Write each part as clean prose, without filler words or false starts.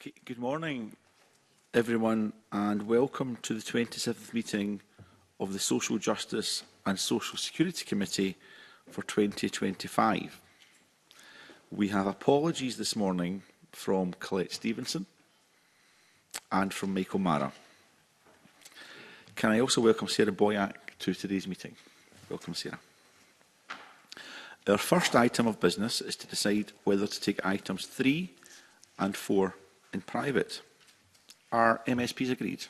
Okay, good morning, everyone, and welcome to the 27th meeting of the Social Justice and Social Security Committee for 2025. We have apologies this morning from Colette Stevenson and from Michael Mara. Can I also welcome Sarah Boyack to today's meeting? Welcome, Sarah. Our first item of business is to decide whether to take items 3 and 4 in private. Are MSPs agreed?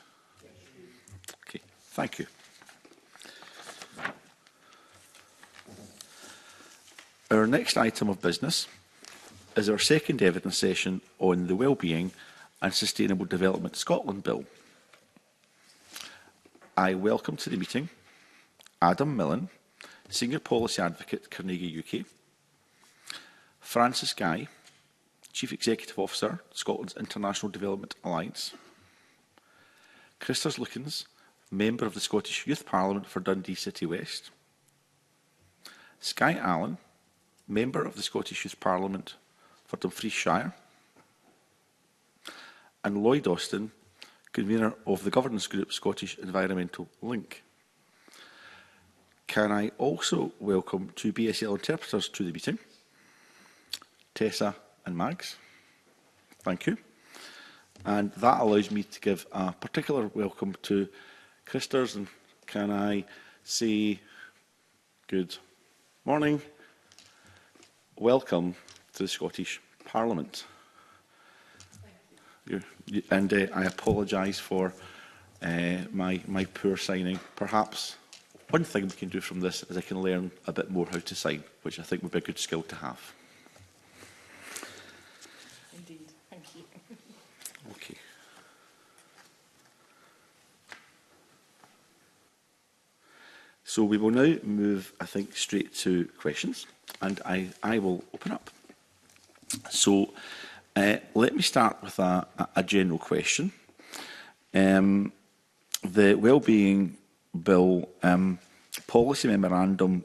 Okay, thank you. Our next item of business is our second evidence session on the Wellbeing and Sustainable Development Scotland Bill. I welcome to the meeting Adam Millen, Senior Policy Advocate, Carnegie UK, Francis Guy, Chief Executive Officer, Scotland's International Development Alliance, Christers Lukens, Member of the Scottish Youth Parliament for Dundee City West, Skye Allen, Member of the Scottish Youth Parliament for Dumfries Shire, and Lloyd Austin, Convener of the Governance Group Scottish Environmental Link. Can I also welcome two BSL interpreters to the meeting, Tessa and Mags. Thank you. And that allows me to give a particular welcome to Christers, and can I say good morning, welcome to the Scottish Parliament. And I apologise for my poor signing. Perhaps one thing we can do from this is I can learn a bit more how to sign, which I think would be a good skill to have. Indeed, thank you. Okay. So we will now move, I think, straight to questions, and I will open up. So let me start with a general question. The Wellbeing Bill Policy Memorandum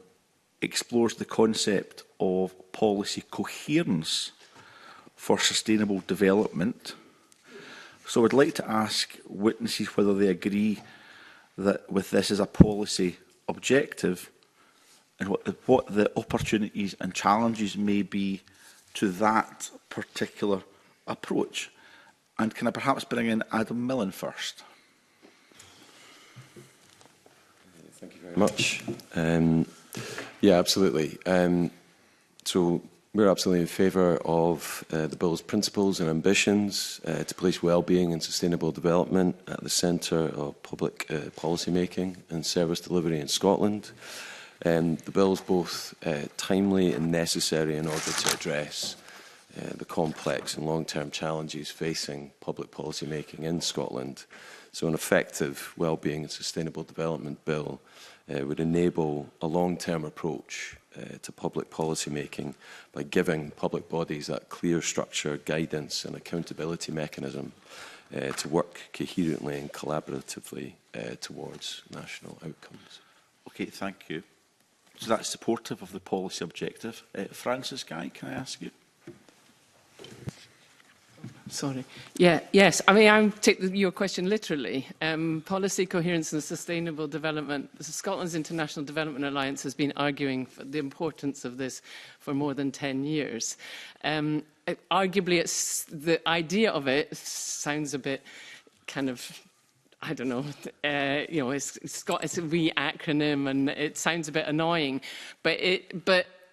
explores the concept of policy coherence for sustainable development. So I'd like to ask witnesses whether they agree that with this as a policy objective and what the opportunities and challenges may be to that particular approach. And can I perhaps bring in Adam Millen first? Thank you very much. Yeah, absolutely. So we're absolutely in favour of the Bill's principles and ambitions to place wellbeing and sustainable development at the centre of public policy making and service delivery in Scotland. The Bill is both timely and necessary in order to address the complex and long-term challenges facing public policy making in Scotland. So an effective wellbeing and sustainable development bill would enable a long-term approach to public policy making by giving public bodies that clear structure, guidance and accountability mechanism to work coherently and collaboratively towards national outcomes. Okay, thank you. So that's supportive of the policy objective. Francis Guy, can I ask you? Sorry. Yeah, yes. I mean, I take your question literally. Policy coherence and sustainable development. Scotland's International Development Alliance has been arguing for the importance of this for more than 10 years. Arguably, the idea of it sounds a bit kind of, I don't know, it's a wee acronym and it sounds a bit annoying, but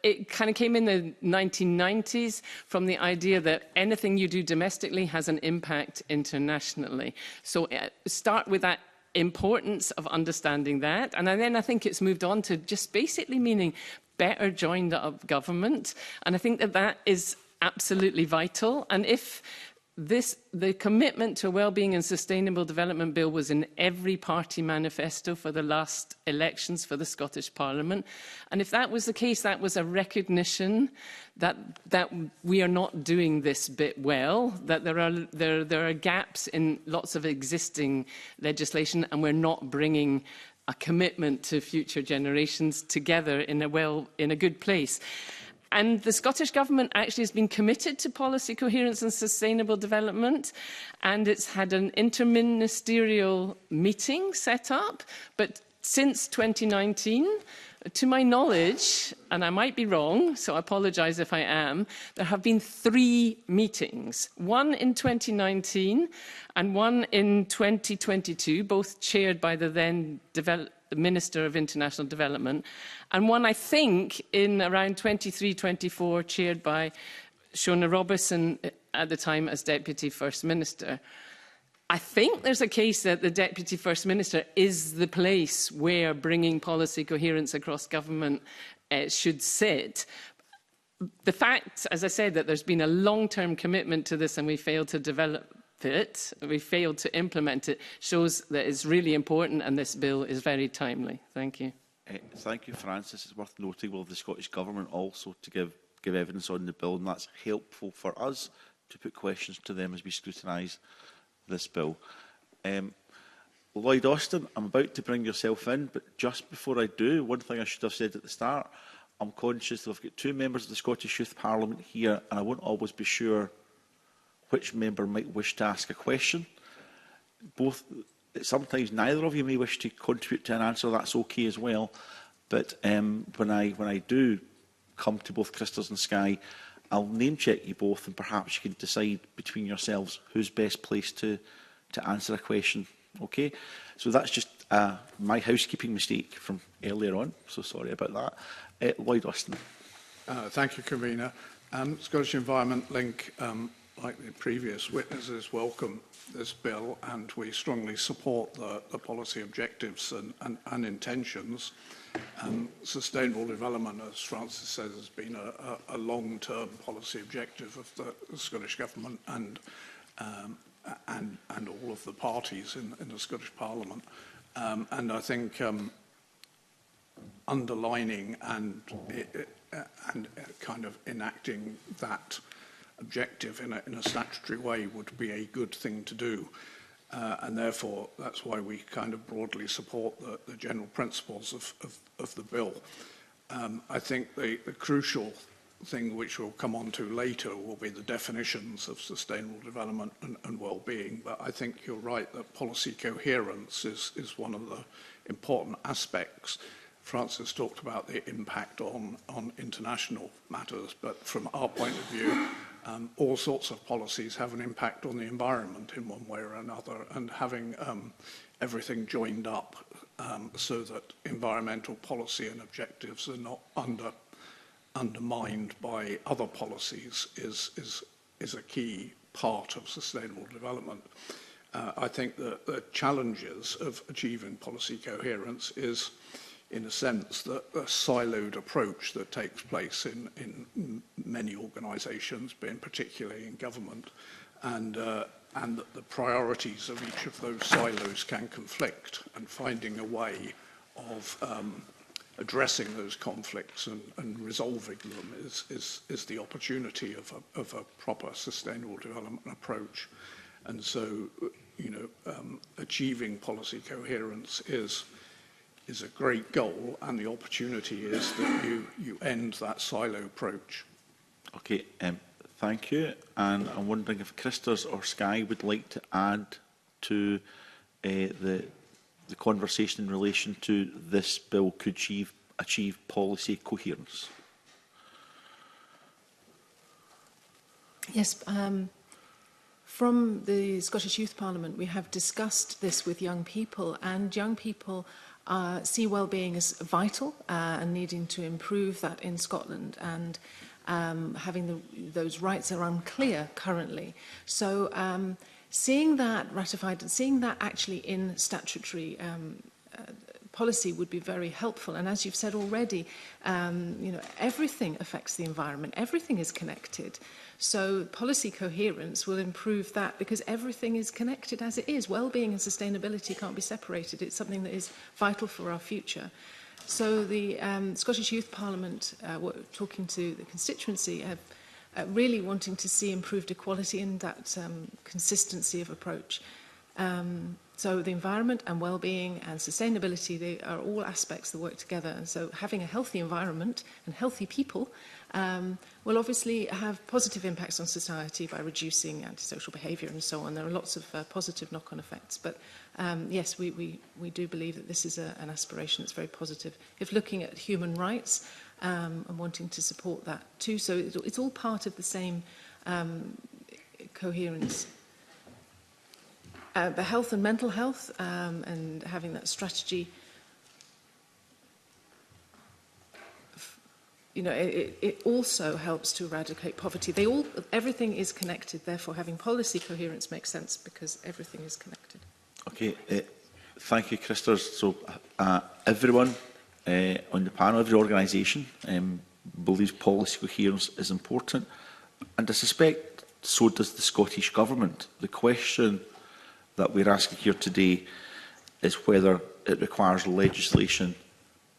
it kind of came in the 1990s from the idea that anything you do domestically has an impact internationally. So start with that importance of understanding that. And then I think it's moved on to just basically meaning better joined up government. And I think that that is absolutely vital. And if the commitment to a wellbeing and sustainable development bill was in every party manifesto for the last elections for the Scottish Parliament. And if that was the case, that was a recognition that we are not doing this bit well, that there are gaps in lots of existing legislation and we're not bringing a commitment to future generations together in a good place. And the Scottish Government actually has been committed to policy coherence and sustainable development, and it's had an interministerial meeting set up. But since 2019, to my knowledge, and I might be wrong, so I apologise if I am, there have been 3 meetings, one in 2019 and one in 2022, both chaired by the then Minister of International Development, and one, I think, in around 23-24, chaired by Shona Robertson at the time as Deputy First Minister. I think there's a case that the Deputy First Minister is the place where bringing policy coherence across government should sit. The fact, as I said, that there's been a long-term commitment to this and we failed to develop it, we failed to implement it, shows that it's really important and this bill is very timely. Thank you. Thank you, Francis. It's worth noting, will the Scottish Government also to give evidence on the bill, and that's helpful for us to put questions to them as we scrutinise this bill. Lloyd Austin, I'm about to bring yourself in, but just before I do, one thing I should have said at the start, I'm conscious that I've got 2 members of the Scottish Youth Parliament here, and I won't always be sure which member might wish to ask a question. Sometimes neither of you may wish to contribute to an answer, that's okay as well. But when I do come to both Christers and Skye, I'll name check you both, and perhaps you can decide between yourselves who's best placed to answer a question. Okay? So that's just my housekeeping mistake from earlier on, so sorry about that. Lloyd Austin. Thank you, Convener. Scottish Environment Link, like the previous witnesses, welcome this bill, and we strongly support the policy objectives and intentions. Sustainable development, as Francis says, has been a long-term policy objective of the Scottish Government and all of the parties in the Scottish Parliament. And I think underlining and kind of enacting that objective in a statutory way would be a good thing to do. And therefore, that's why we kind of broadly support the general principles of the bill. I think the crucial thing which we'll come on to later will be the definitions of sustainable development and well-being. But I think you're right that policy coherence is one of the important aspects. Francis talked about the impact on international matters, but from our point of view, all sorts of policies have an impact on the environment in one way or another, and having everything joined up so that environmental policy and objectives are not undermined by other policies is a key part of sustainable development. I think that the challenges of achieving policy coherence is, in a sense, the siloed approach that takes place in many organisations, but particularly in government, and that the priorities of each of those silos can conflict, and finding a way of addressing those conflicts and resolving them is the opportunity of a proper sustainable development approach. And so, achieving policy coherence is a great goal, and the opportunity is that you end that silo approach. Okay, thank you. And I'm wondering if Christers or Skye would like to add to the conversation in relation to this bill could achieve policy coherence. Yes, from the Scottish Youth Parliament, we have discussed this with young people, and young people see well-being as vital and needing to improve that in Scotland, and having those rights are unclear currently. So seeing that ratified and seeing that actually in statutory policy would be very helpful. And as you've said already, everything affects the environment, everything is connected. So policy coherence will improve that, because everything is connected as it is. Well-being and sustainability can't be separated. It's something that is vital for our future. So the Scottish Youth Parliament, talking to the constituency, really wanting to see improved equality and that consistency of approach. So the environment and well-being and sustainability, they are all aspects that work together. And so having a healthy environment and healthy people will obviously have positive impacts on society by reducing antisocial behaviour and so on. There are lots of positive knock-on effects. But yes, we do believe that this is an aspiration that's very positive. If looking at human rights and wanting to support that too, so it's all part of the same coherence. The health and mental health and having that strategy, you know, it also helps to eradicate poverty. Everything is connected, therefore having policy coherence makes sense because everything is connected. Okay, thank you, Christopher. So everyone on the panel, every organisation believes policy coherence is important, and I suspect so does the Scottish Government. The question that we're asking here today is whether it requires legislation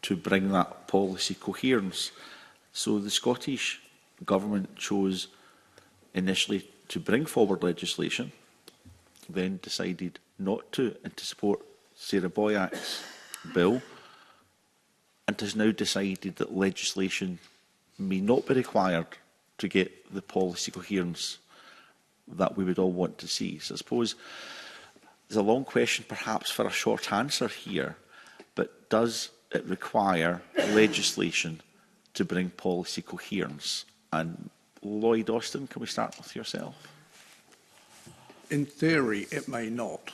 to bring that policy coherence. So the Scottish Government chose initially to bring forward legislation, then decided not to, and to support Sarah Boyack's bill, and has now decided that legislation may not be required to get the policy coherence that we would all want to see. So I suppose there's a long question perhaps for a short answer here, but does it require legislation to bring policy coherence? And Lloyd Austin, can we start with yourself? In theory, it may not,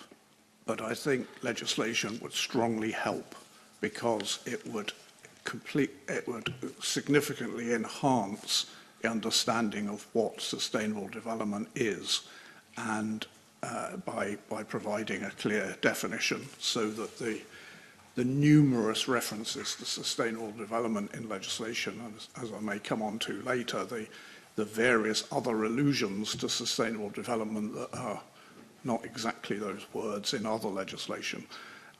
but I think legislation would strongly help because it would significantly enhance the understanding of what sustainable development is, and by providing a clear definition so that the numerous references to sustainable development in legislation, as I may come on to later, the various other allusions to sustainable development that are not exactly those words in other legislation,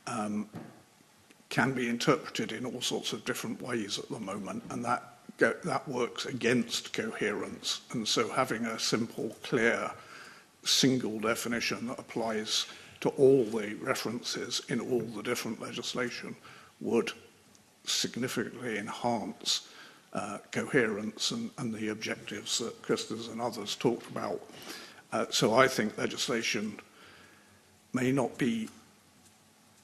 can be interpreted in all sorts of different ways at the moment, and that works against coherence. And so having a simple, clear, single definition that applies to all the references in all the different legislation would significantly enhance coherence and the objectives that Christopher and others talked about. So I think legislation may not be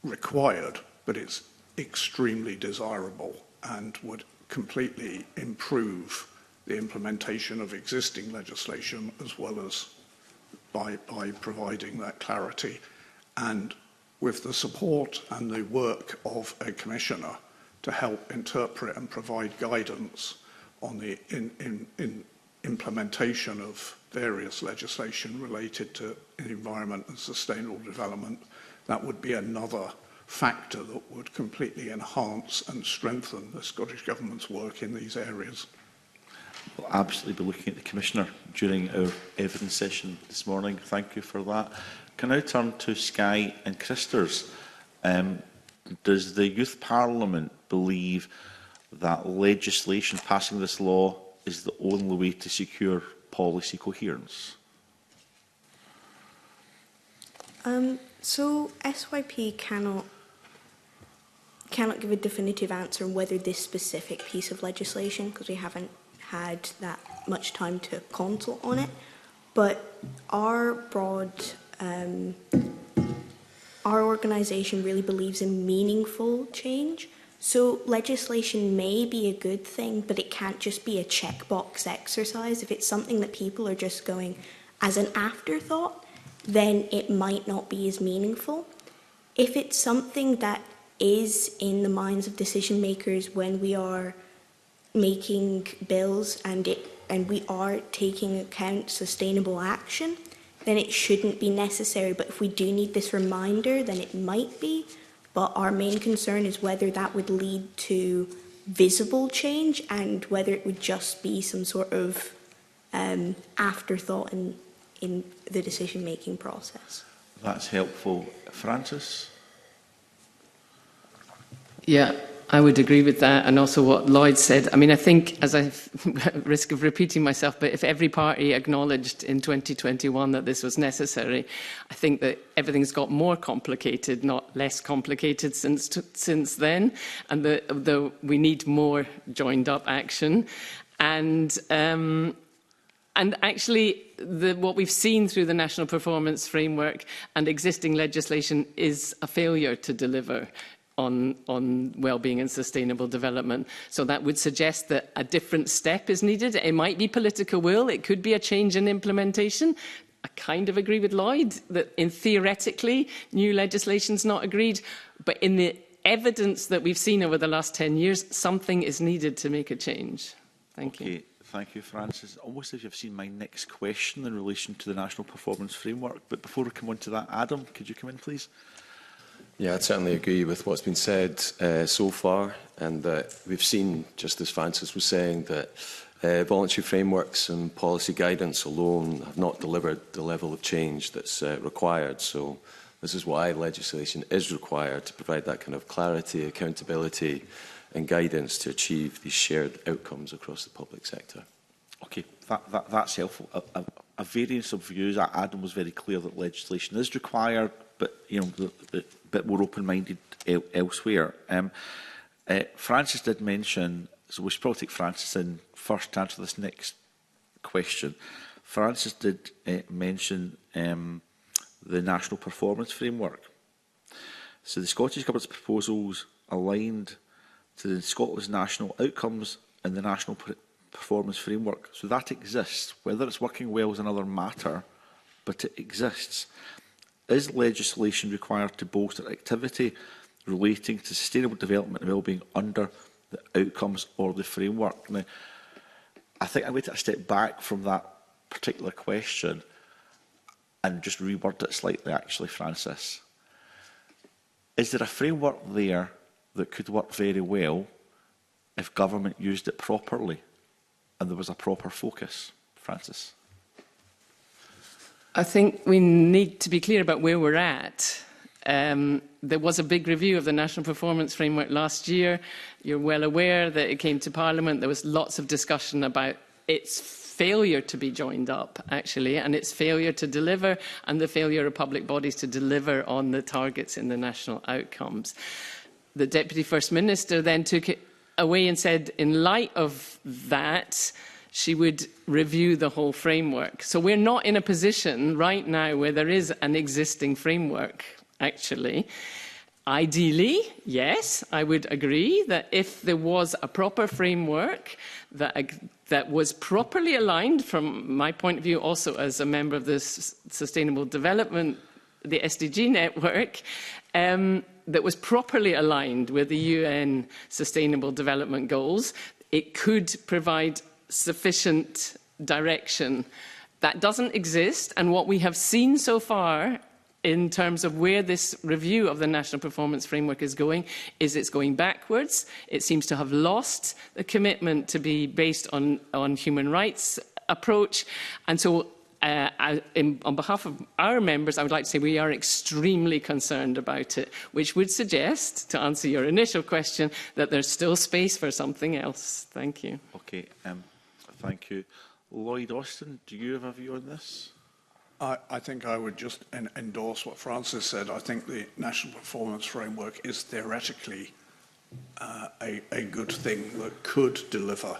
required, but it's extremely desirable and would completely improve the implementation of existing legislation, as well as by providing that clarity, and with the support and the work of a commissioner to help interpret and provide guidance on the implementation of various legislation related to environment and sustainable development. That would be another factor that would completely enhance and strengthen the Scottish Government's work in these areas. We'll absolutely be looking at the Commissioner during our evidence session this morning. Thank you for that. Can I turn to Skye and Christers? Does the Youth Parliament believe that legislation passing this law is the only way to secure policy coherence? So SYP cannot give a definitive answer on whether this specific piece of legislation, because we haven't had that much time to consult on it, but our organisation really believes in meaningful change. So legislation may be a good thing, but it can't just be a checkbox exercise. If it's something that people are just going as an afterthought, then it might not be as meaningful. If it's something that is in the minds of decision makers when we are making bills and we are taking account sustainable action, then it shouldn't be necessary. But if we do need this reminder, then it might be. But our main concern is whether that would lead to visible change and whether it would just be some sort of afterthought in the decision-making process. That's helpful. Francis? Yeah, I would agree with that, and also what Lloyd said. I mean, I think, as I risk of repeating myself, but if every party acknowledged in 2021 that this was necessary, I think that everything's got more complicated, not less complicated since then, and we need more joined-up action. And actually, what we've seen through the National Performance Framework and existing legislation is a failure to deliver on well-being and sustainable development. So that would suggest that a different step is needed. It might be political will, it could be a change in implementation. I kind of agree with Lloyd that theoretically new legislation's not agreed, but in the evidence that we've seen over the last 10 years, something is needed to make a change. Thank you. Thank you, Francis. Almost as you've seen my next question in relation to the National Performance Framework, but before we come on to that, Adam, could you come in, please? Yeah, I'd certainly agree with what's been said so far, and we've seen, just as Francis was saying, that voluntary frameworks and policy guidance alone have not delivered the level of change that's required. So this is why legislation is required, to provide that kind of clarity, accountability and guidance to achieve these shared outcomes across the public sector. Okay, that's helpful. A variance of views. Adam was very clear that legislation is required, but a bit more open-minded elsewhere. Francis did mention, so we should probably take Francis in first to answer this next question. Francis did mention the National Performance Framework. So the Scottish Government's proposals aligned to Scotland's national outcomes in the National Performance Framework. So that exists. Whether it's working well is another matter, but it exists. Is legislation required to bolster activity relating to sustainable development and wellbeing under the outcomes or the framework? Now, I think I'm going to take a step back from that particular question and just reword it slightly, actually, Francis. Is there a framework there that could work very well if government used it properly and there was a proper focus? Francis? I think we need to be clear about where we're at. There was a big review of the National Performance Framework last year. You're well aware that it came to Parliament. There was lots of discussion about its failure to be joined up, actually, and its failure to deliver, and the failure of public bodies to deliver on the targets in the national outcomes. The Deputy First Minister then took it away and said, in light of that, she would review the whole framework. So we're not in a position right now where there is an existing framework, actually. Ideally, yes, I would agree that if there was a proper framework that was properly aligned, from my point of view, also as a member of the Sustainable Development, the SDG network, that was properly aligned with the UN Sustainable Development Goals, it could provide sufficient direction. That doesn't exist, and what we have seen so far in terms of where this review of the National Performance Framework is going, is it's going backwards. It seems to have lost the commitment to be based on human rights approach. And so on behalf of our members, I would like to say we are extremely concerned about it, which would suggest, to answer your initial question, that there's still space for something else. Thank you. Okay, thank you. Lloyd Austin, do you have a view on this? I think I would just endorse what Francis said. I think the National Performance Framework is theoretically a good thing that could deliver,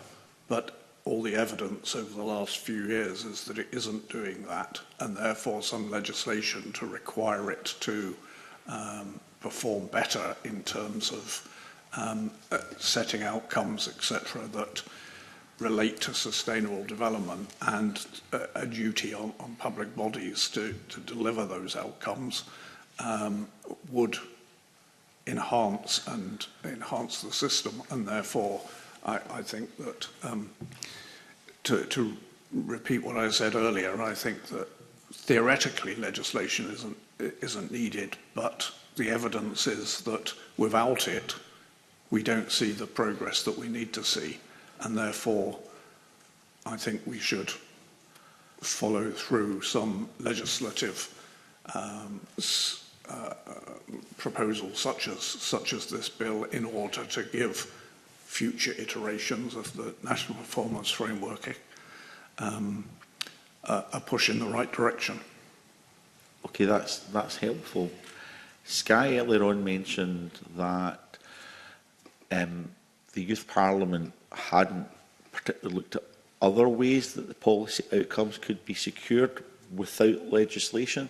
but all the evidence over the last few years is that it isn't doing that, and therefore some legislation to require it to perform better in terms of setting outcomes, etc., that relate to sustainable development, and a duty on public bodies to deliver those outcomes would enhance the system, and therefore I think that to repeat what I said earlier, I think that theoretically legislation isn't needed, but the evidence is that without it we don't see the progress that we need to see. And therefore, I think we should follow through some legislative proposals such as this bill in order to give future iterations of the National Performance Framework a push in the right direction. Okay, that's helpful. Skye earlier on mentioned that the Youth Parliament hadn't particularly looked at other ways that the policy outcomes could be secured without legislation.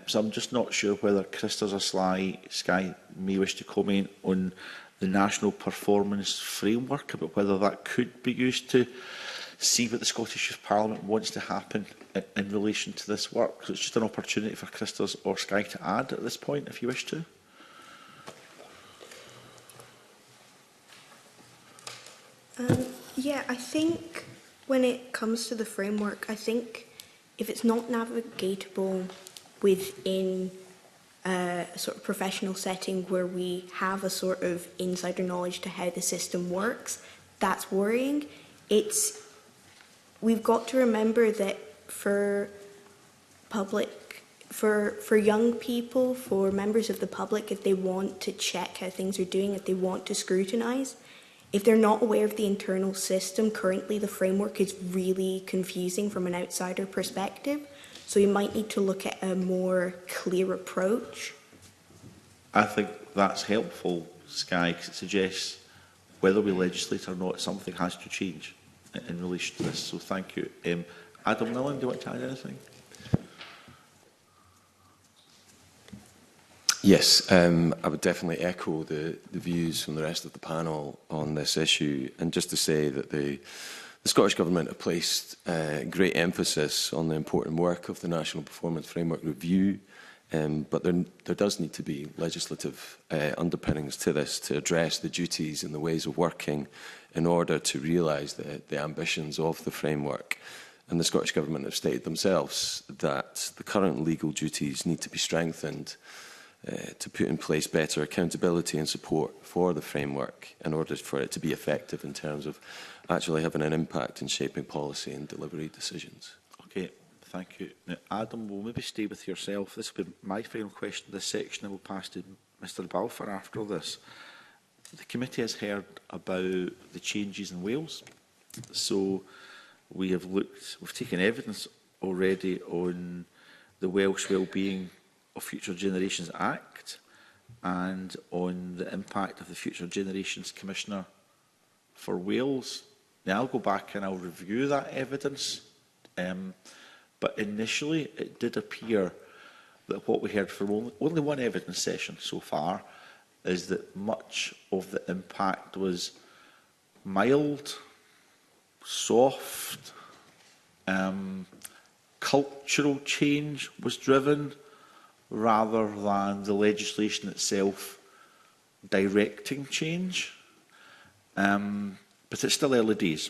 So I'm just not sure whether Christers or Skye may wish to comment on the National Performance Framework, about whether that could be used to see what the Scottish Youth Parliament wants to happen in relation to this work. So it's just an opportunity for Christers or Skye to add at this point, if you wish to. Yeah, I think when it comes to the framework, I think if it's not navigatable within a sort of professional setting where we have a sort of insider knowledge to how the system works, that's worrying. We've got to remember that for young people, for members of the public, if they want to check how things are doing, if they want to scrutinise, if they're not aware of the internal system, currently the framework is really confusing from an outsider perspective. So you might need to look at a more clear approach. I think that's helpful, Skye, because it suggests whether we legislate or not, something has to change in relation to this. So thank you. Adam Millen, do you want to add anything? Yes, I would definitely echo the views from the rest of the panel on this issue, and just to say that the Scottish Government have placed great emphasis on the important work of the National Performance Framework Review, but there does need to be legislative underpinnings to this to address the duties and the ways of working in order to realise the ambitions of the framework. And the Scottish Government have stated themselves that the current legal duties need to be strengthened to put in place better accountability and support for the framework in order for it to be effective in terms of actually having an impact in shaping policy and delivery decisions. Okay, thank you. Now, Adam, we'll maybe stay with yourself. This will be my final question in this section, and we'll pass to Mr Balfour after this. The committee has heard about the changes in Wales. So we've taken evidence already on the Welsh Wellbeing of Future Generations Act and on the impact of the Future Generations Commissioner for Wales. Now I'll go back and I'll review that evidence, but initially it did appear that what we heard from only one evidence session so far is that much of the impact was mild, soft, cultural change was driven rather than the legislation itself directing change. But it's still early days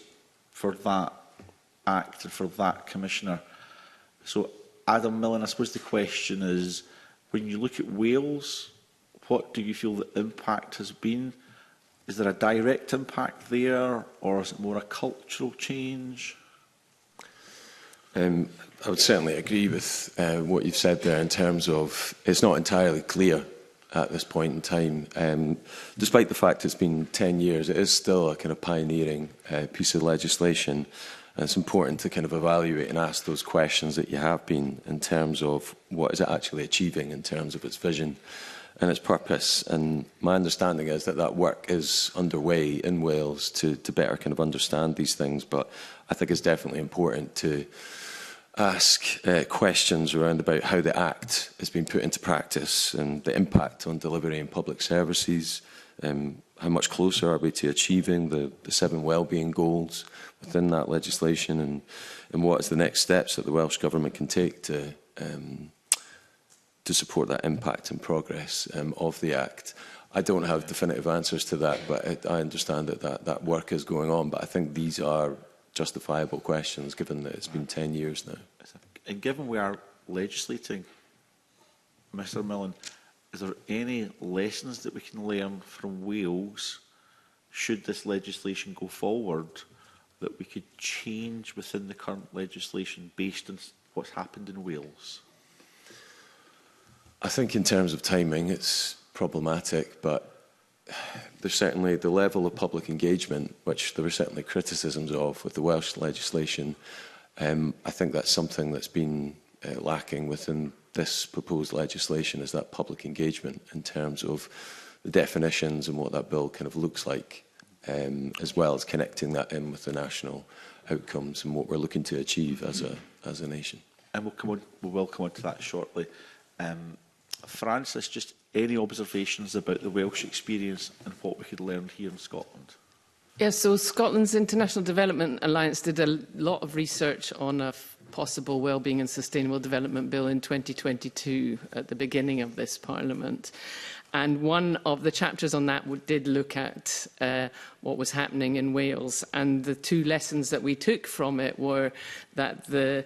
for that Act and for that Commissioner. So, Adam Millen, I suppose the question is, when you look at Wales, what do you feel the impact has been? Is there a direct impact there, or is it more a cultural change? I would certainly agree with what you've said there in terms of it's not entirely clear at this point in time. Despite the fact it's been 10 years, it is still a kind of pioneering piece of legislation. And it's important to kind of evaluate and ask those questions that you have been in terms of what is it actually achieving in terms of its vision and its purpose. And my understanding is that work is underway in Wales to better kind of understand these things. But I think it's definitely important to ask questions around about how the Act has been put into practice and the impact on delivery and public services. How much closer are we to achieving the 7 wellbeing goals within that legislation, and what is the next steps that the Welsh Government can take to support that impact and progress of the Act. I don't have definitive answers to that, but I understand that work is going on. But I think these are justifiable questions, given that it's been 10 years now. And given we are legislating, Mr Millen, is there any lessons that we can learn from Wales, should this legislation go forward, that we could change within the current legislation based on what's happened in Wales? I think in terms of timing, it's problematic, but there's certainly the level of public engagement, which there were certainly criticisms of with the Welsh legislation. I think that's something that's been lacking within this proposed legislation, is that public engagement in terms of the definitions and what that bill kind of looks like, as well as connecting that in with the national outcomes and what we're looking to achieve as a nation. And we will come on to that shortly. Francis, just any observations about the Welsh experience and what we could learn here in Scotland? Yes, so Scotland's International Development Alliance did a lot of research on a possible Wellbeing and Sustainable Development Bill in 2022 at the beginning of this Parliament. And one of the chapters on that did look at what was happening in Wales. And the two lessons that we took from it were that the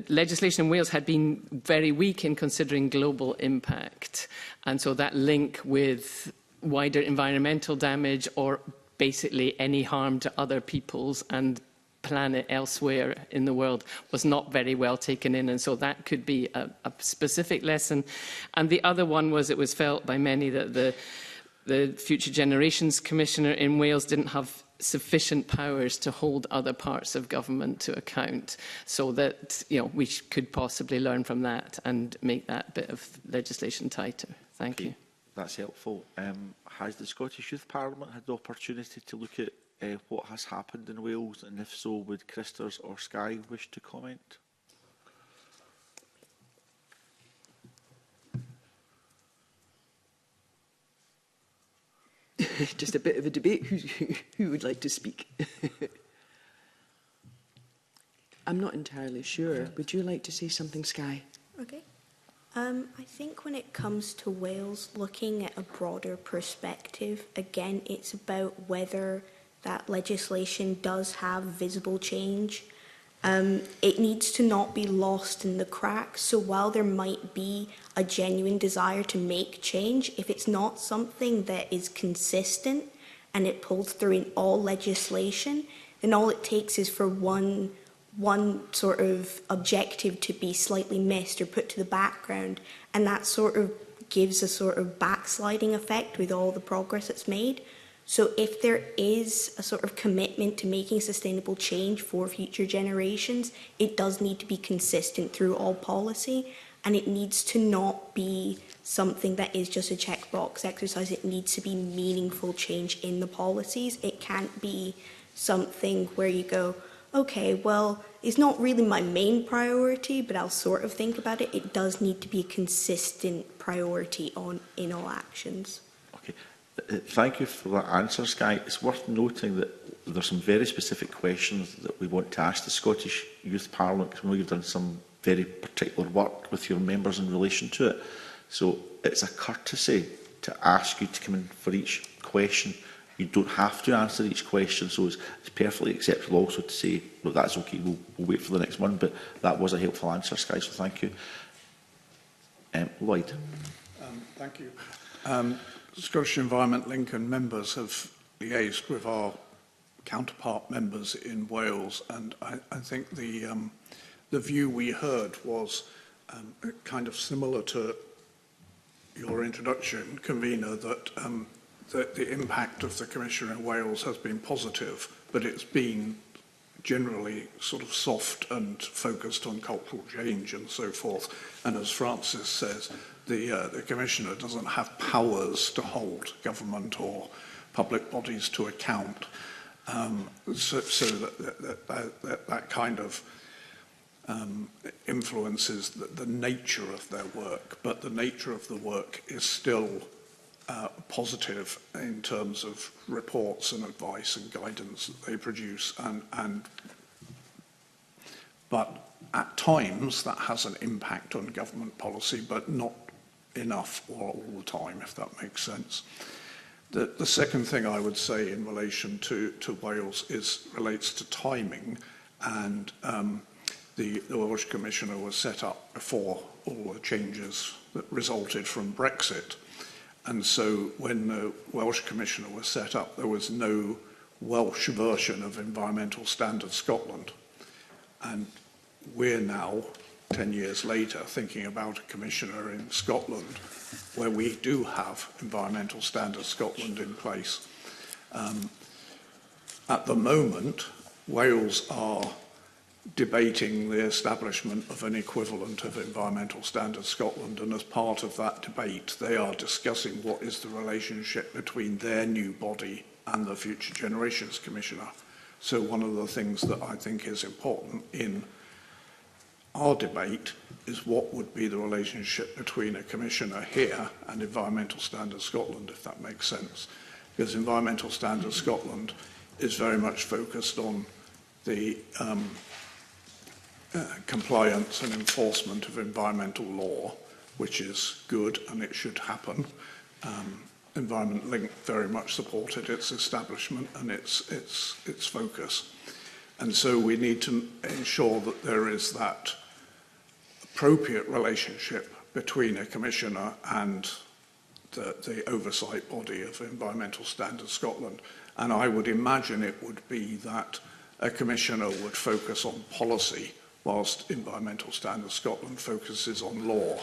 legislation in Wales had been very weak in considering global impact. And so that link with wider environmental damage or basically any harm to other peoples and planet elsewhere in the world was not very well taken in. And so that could be a specific lesson. And the other one was it was felt by many that the Future Generations Commissioner in Wales didn't have sufficient powers to hold other parts of government to account, so that we could possibly learn from that and make that bit of legislation tighter. Thank you. That's helpful. Has the Scottish Youth Parliament had the opportunity to look at what has happened in Wales, and if so, would Christers or Skye wish to comment? Just a bit of a debate. Who would like to speak? I'm not entirely sure. Would you like to say something, Skye? Okay. I think when it comes to Wales, looking at a broader perspective, again, it's about whether that legislation does have visible change. It needs to not be lost in the cracks. So while there might be a genuine desire to make change, if it's not something that is consistent and it pulls through in all legislation, then all it takes is for one sort of objective to be slightly missed or put to the background, and that sort of gives a sort of backsliding effect with all the progress that's made. So if there is a sort of commitment to making sustainable change for future generations, it does need to be consistent through all policy, and it needs to not be something that is just a checkbox exercise. It needs to be meaningful change in the policies. It can't be something where you go, okay, well, it's not really my main priority, but I'll sort of think about it. It does need to be a consistent priority in all actions. Okay. Thank you for that answer, Skye. It's worth noting that there's some very specific questions that we want to ask the Scottish Youth Parliament, because we know you've done some very particular work with your members in relation to it. So it's a courtesy to ask you to come in for each question. You don't have to answer each question, so it's perfectly acceptable also to say, look, that's okay, we'll wait for the next one, but that was a helpful answer, Skye, so thank you. Lloyd. Thank you. Scottish Environment Lincoln members have liaised with our counterpart members in Wales, and I think the view we heard was kind of similar to your introduction, convener, that the impact of the Commissioner in Wales has been positive, but it's been generally sort of soft and focused on cultural change and so forth. And as Francis says, the Commissioner doesn't have powers to hold government or public bodies to account. So that kind of influences the nature of their work, but the nature of the work is still positive in terms of reports and advice and guidance that they produce, but at times that has an impact on government policy, but not enough all the time, if that makes sense. The second thing I would say in relation to Wales relates to timing, and the Welsh Commissioner was set up before all the changes that resulted from Brexit. And so when the Welsh Commissioner was set up, there was no Welsh version of Environmental Standards Scotland. And we're now 10 years later, thinking about a commissioner in Scotland, where we do have Environmental Standards Scotland in place. At the moment, Wales are debating the establishment of an equivalent of Environmental Standards Scotland, and as part of that debate, they are discussing what is the relationship between their new body and the Future Generations Commissioner. So one of the things that I think is important in our debate is what would be the relationship between a commissioner here and Environmental Standards Scotland, if that makes sense. Because Environmental Standards Scotland is very much focused on the compliance and enforcement of environmental law, which is good and it should happen. Environment Link very much supported its establishment and its focus. And so we need to ensure that there is that appropriate relationship between a commissioner and the oversight body of Environmental Standards Scotland. And I would imagine it would be that a commissioner would focus on policy whilst Environmental Standards Scotland focuses on law,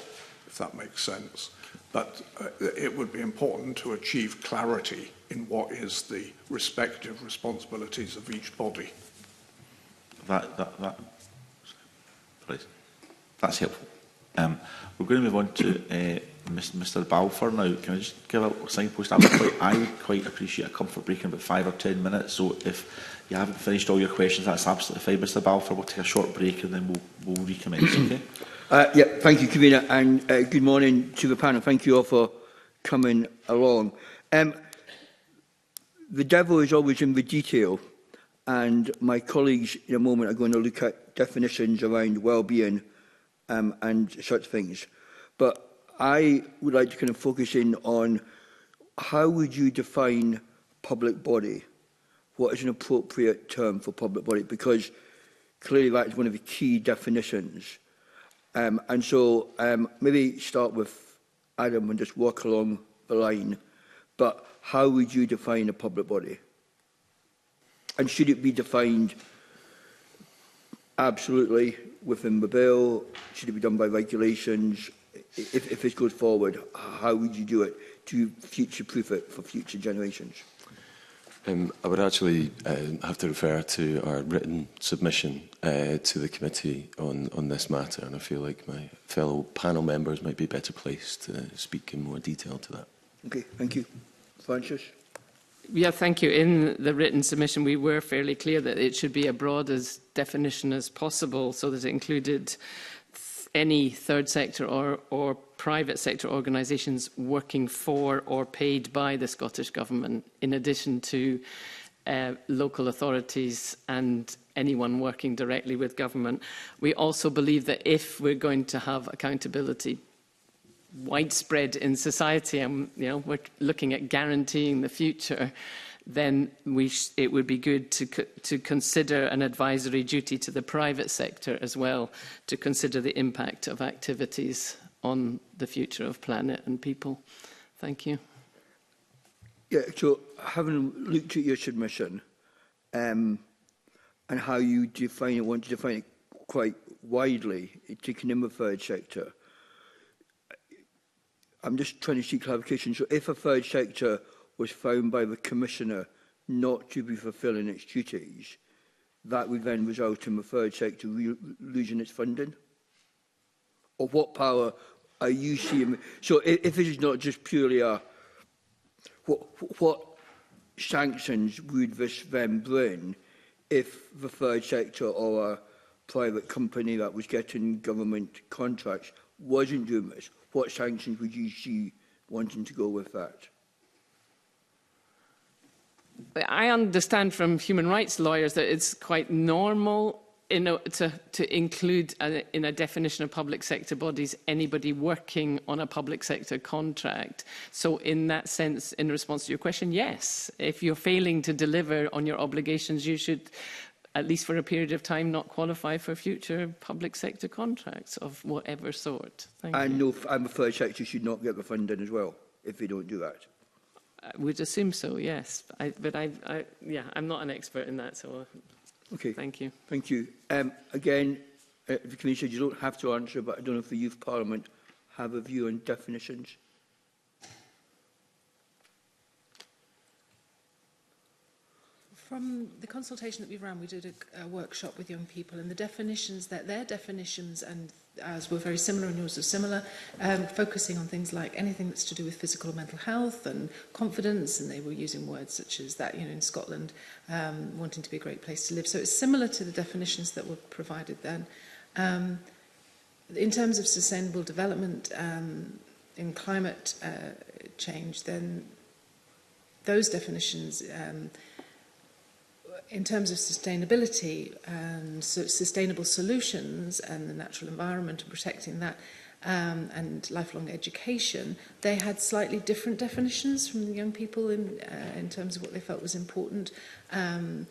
if that makes sense. But it would be important to achieve clarity in what is the respective responsibilities of each body. Please. That's helpful. We're going to move on to Mr. Balfour now. Can I just give a signpost? I would quite appreciate a comfort break in about 5 or 10 minutes. So if you haven't finished all your questions, that's absolutely fine, Mr. Balfour. We'll take a short break and then we'll recommence. Okay. Yeah, thank you, Convener, and good morning to the panel. Thank you all for coming along. The devil is always in the detail, and my colleagues in a moment are going to look at definitions around well-being and such things. But I would like to kind of focus in on how would you define public body? What is an appropriate term for public body? Because clearly that is one of the key definitions. And so maybe start with Adam and just walk along the line. But how would you define a public body? And should it be defined absolutely within the bill? Should it be done by regulations? If this goes forward, how would you do it to future-proof it for future generations? I would actually have to refer to our written submission to the committee on this matter, and I feel like my fellow panel members might be better placed to speak in more detail to that. Okay, thank you. Francis? Yeah, thank you. In the written submission, we were fairly clear that it should be a broad as definition as possible, so that it included any third sector or private sector organisations working for or paid by the Scottish Government, in addition to local authorities and anyone working directly with government. We also believe that if we're going to have accountability widespread in society, and we're looking at guaranteeing the future, then it would be good to consider an advisory duty to the private sector as well, to consider the impact of activities on the future of planet and people. Thank you. Yeah, so having looked at your submission and how you define it, want to define it quite widely, taking in the third sector, I'm just trying to seek clarification. So if a third sector was found by the Commissioner not to be fulfilling its duties, that would then result in the third sector losing its funding? Or what power are you seeing? So if it is not just purely a... What sanctions would this then bring if the third sector or a private company that was getting government contracts wasn't doing this? What sanctions would you see wanting to go with that? I understand from human rights lawyers that it's quite normal to include in a definition of public sector bodies anybody working on a public sector contract. So in that sense, in response to your question, yes, if you're failing to deliver on your obligations, you should, at least for a period of time, not qualify for future public sector contracts of whatever sort. Thank you. And the third sector should not get the funding as well if they don't do that. I would assume so, yes. But I'm not an expert in that, so okay. Thank you. Thank you. Again, the Commissioner, you don't have to answer, but I don't know if the Youth Parliament have a view on definitions. From the consultation that we ran, we did a workshop with young people, and the definitions, that their definitions and ours were very similar and yours were similar, focusing on things like anything that's to do with physical or mental health and confidence, and they were using words such as that, you know, in Scotland, wanting to be a great place to live. So it's similar to the definitions that were provided then. In terms of sustainable development in climate change, then those definitions, in terms of sustainability and sustainable solutions and the natural environment and protecting that and lifelong education, they had slightly different definitions from the young people in terms of what they felt was important. And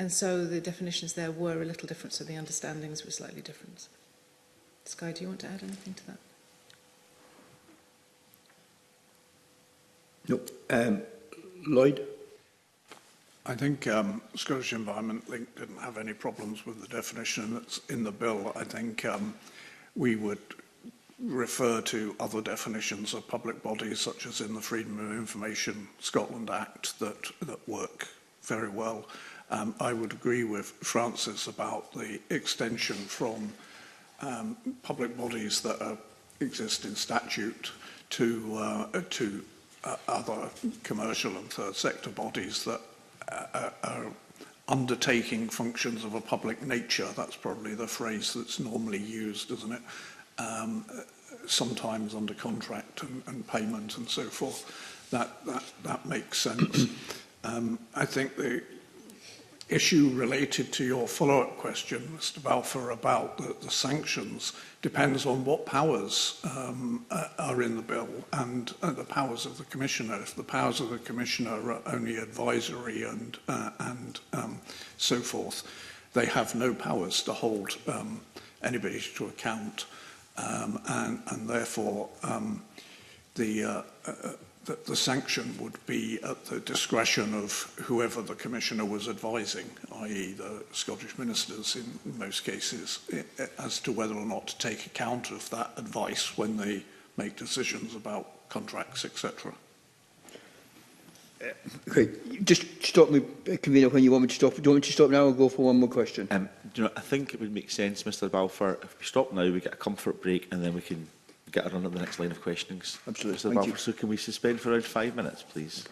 so the definitions there were a little different, so the understandings were slightly different. Skye, do you want to add anything to that? No. Lloyd? I think Scottish Environment Link didn't have any problems with the definition that's in the bill. I think we would refer to other definitions of public bodies, such as in the Freedom of Information Scotland Act, that work very well. I would agree with Francis about the extension from public bodies that exist in statute to other commercial and third sector bodies that are undertaking functions of a public nature. That's probably the phrase that's normally used, isn't it? Sometimes under contract and payment and so forth. That makes sense. I think the issue related to your follow-up question, Mr. Balfour, about the sanctions depends on what powers are in the bill and the powers of the Commissioner. If the powers of the Commissioner are only advisory and so forth, they have no powers to hold anybody to account, and therefore the sanction would be at the discretion of whoever the Commissioner was advising, i.e. the Scottish ministers in most cases, as to whether or not to take account of that advice when they make decisions about contracts, etc. Okay, just stop me, Convener, when you want me to stop. Do you want me to stop now or go for one more question? You know, I think it would make sense, Mr. Balfour, if we stop now, we get a comfort break, and then we can get a run at the next line of questionings. Absolutely. Mr. Thank Balfour, you. so can we suspend for around 5 minutes, please?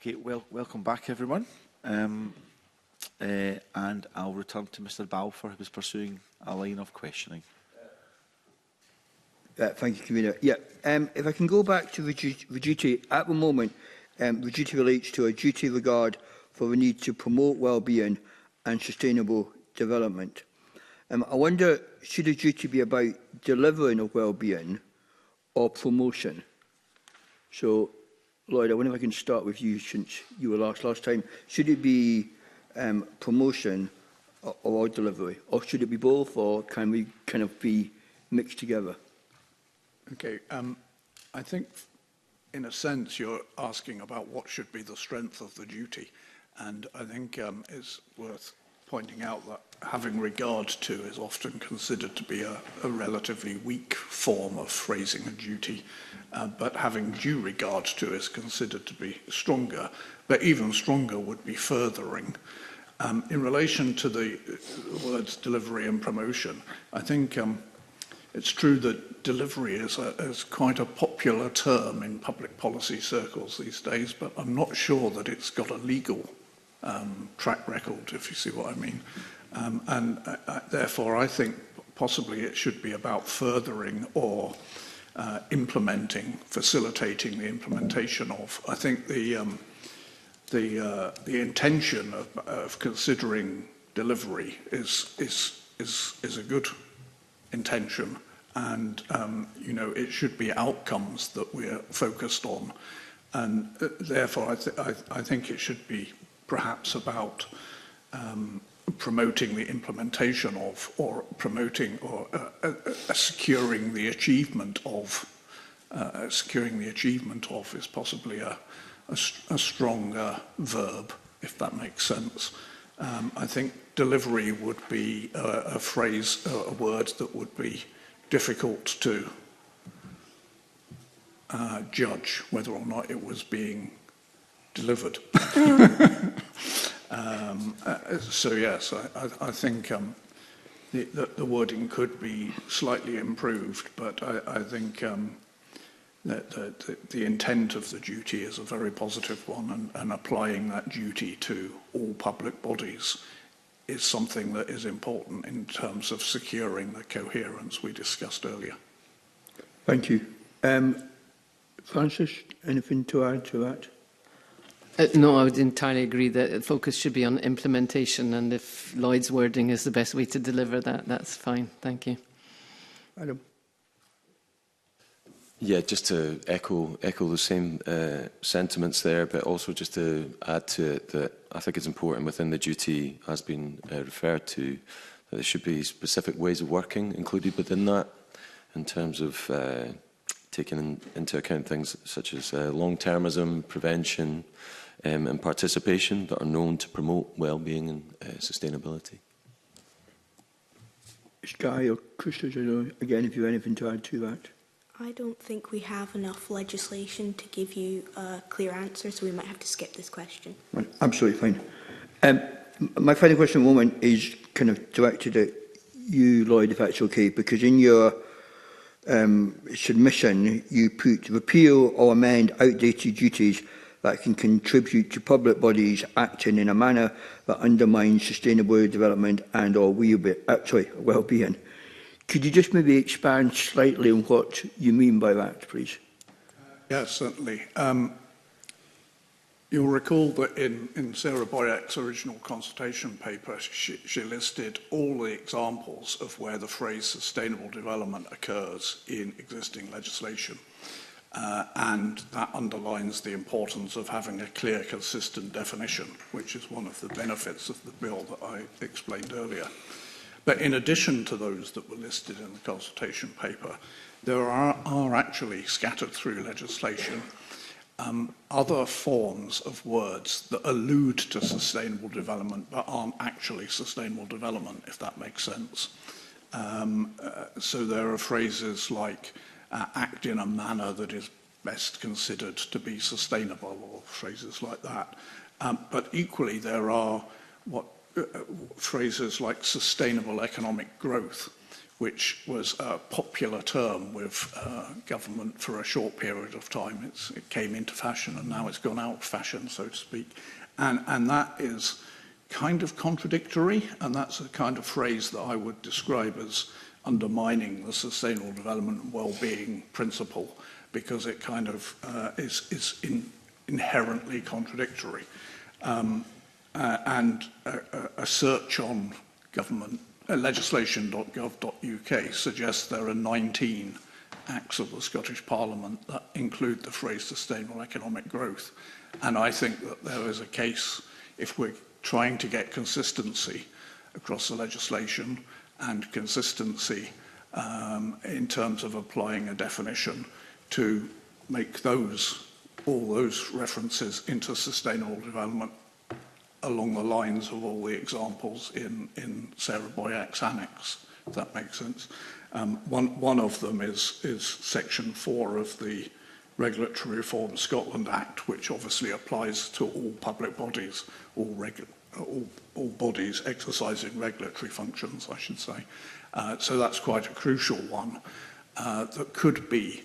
Okay, well, welcome back, everyone. And I'll return to Mr Balfour, who was pursuing a line of questioning. Thank you, Convener. Yeah, if I can go back to the duty, at the moment, the duty relates to a duty regard for the need to promote well-being and sustainable development. I wonder, should the duty be about delivering of well-being or promotion? So, Lloyd, I wonder if I can start with you since you were last time. Should it be promotion or delivery? Or should it be both, or can we kind of be mixed together? Okay, I think in a sense you're asking about what should be the strength of the duty, and I think it's worth pointing out that having regard to is often considered to be a relatively weak form of phrasing a duty, but having due regard to is considered to be stronger, but even stronger would be furthering. In relation to the words delivery and promotion, I think it's true that delivery is quite a popular term in public policy circles these days, but I'm not sure that it's got a legal track record, if you see what I mean. Therefore, I think possibly it should be about furthering or implementing, facilitating the implementation of. I think the intention of considering delivery is a good intention, and you know, it should be outcomes that we're focused on, and therefore I think it should be perhaps about promoting the implementation of, or promoting or securing the achievement of. Securing the achievement of is possibly a stronger verb, if that makes sense. I think delivery would be a phrase, a word that would be difficult to judge whether or not it was being delivered. So yes, I think the wording could be slightly improved, but I think that the intent of the duty is a very positive one, and applying that duty to all public bodies is something that is important in terms of securing the coherence we discussed earlier. Thank you. Francis, anything to add to that? No, I would entirely agree that the focus should be on implementation, and if Lloyd's wording is the best way to deliver that, that's fine. Thank you. Adam? Yeah, just to echo the same sentiments there, but also just to add to it that I think it's important within the duty, as been referred to, that there should be specific ways of working included within that, in terms of taking into account things such as long-termism, prevention, and participation that are known to promote well-being and sustainability. Skye or Christos, again, if you have anything to add to that. I don't think we have enough legislation to give you a clear answer, so we might have to skip this question. Right, absolutely fine. My final question at the moment is kind of directed at you, Lloyd, if that's okay, because in your submission you put repeal or amend outdated duties that can contribute to public bodies acting in a manner that undermines sustainable development and or well-being. Could you just maybe expand slightly on what you mean by that, please? Yes, certainly. You'll recall that in Sarah Boyak's original consultation paper, she listed all the examples of where the phrase sustainable development occurs in existing legislation. And that underlines the importance of having a clear, consistent definition, which is one of the benefits of the bill that I explained earlier. But in addition to those that were listed in the consultation paper, there are actually scattered through legislation other forms of words that allude to sustainable development but aren't actually sustainable development, if that makes sense. So there are phrases like act in a manner that is best considered to be sustainable, or phrases like that. But equally there are phrases like sustainable economic growth, which was a popular term with government for a short period of time. It came into fashion and now it's gone out of fashion, so to speak. And that is kind of contradictory, and that's a kind of phrase that I would describe as undermining the sustainable development and well-being principle, because it kind of is inherently contradictory. And a search on government legislation.gov.uk suggests there are 19 acts of the Scottish Parliament that include the phrase sustainable economic growth. And I think that there is a case, if we're trying to get consistency across the legislation and consistency in terms of applying a definition, to make all those references into sustainable development along the lines of all the examples in Sarah Boyack's annex, if that makes sense. One of them is Section 4 of the Regulatory Reform Scotland Act, which obviously applies to all public bodies, all bodies exercising regulatory functions, I should say. So that's quite a crucial one that could be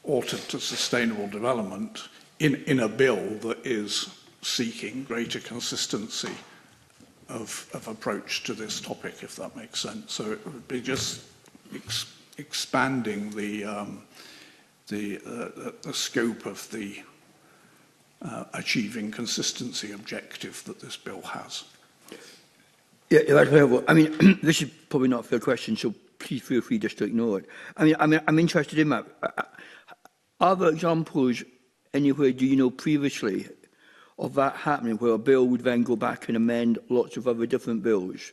altered to sustainable development in a bill that is seeking greater consistency of approach to this topic, if that makes sense. So it would be just expanding the scope of the achieving consistency objective that this bill has. Yeah, that's very helpful. I mean, this is probably not a fair question, so please feel free just to ignore it. I'm interested in that. Are there examples anywhere, do you know, previously of that happening, where a bill would then go back and amend lots of other different bills?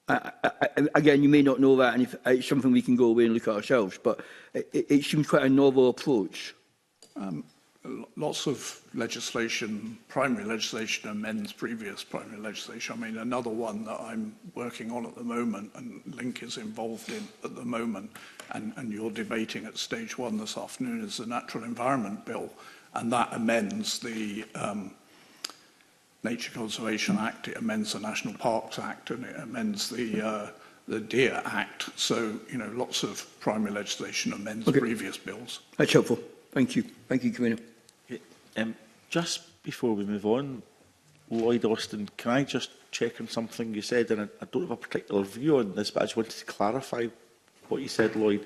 Again, you may not know that, and if it's something we can go away and look at ourselves, but it seems quite a novel approach. Lots of legislation, primary legislation, amends previous primary legislation. I mean, another one that I'm working on at the moment, and Link is involved in at the moment, and you're debating at stage 1 this afternoon, is the Natural Environment Bill, and that amends the Nature Conservation Act, it amends the National Parks Act, and it amends the Deer Act. So, you know, lots of primary legislation amends previous bills. That's helpful. Thank you. Thank you, Commissioner. Just before we move on, Lloyd Austin, can I just check on something you said? And I don't have a particular view on this, but I just wanted to clarify what you said, Lloyd.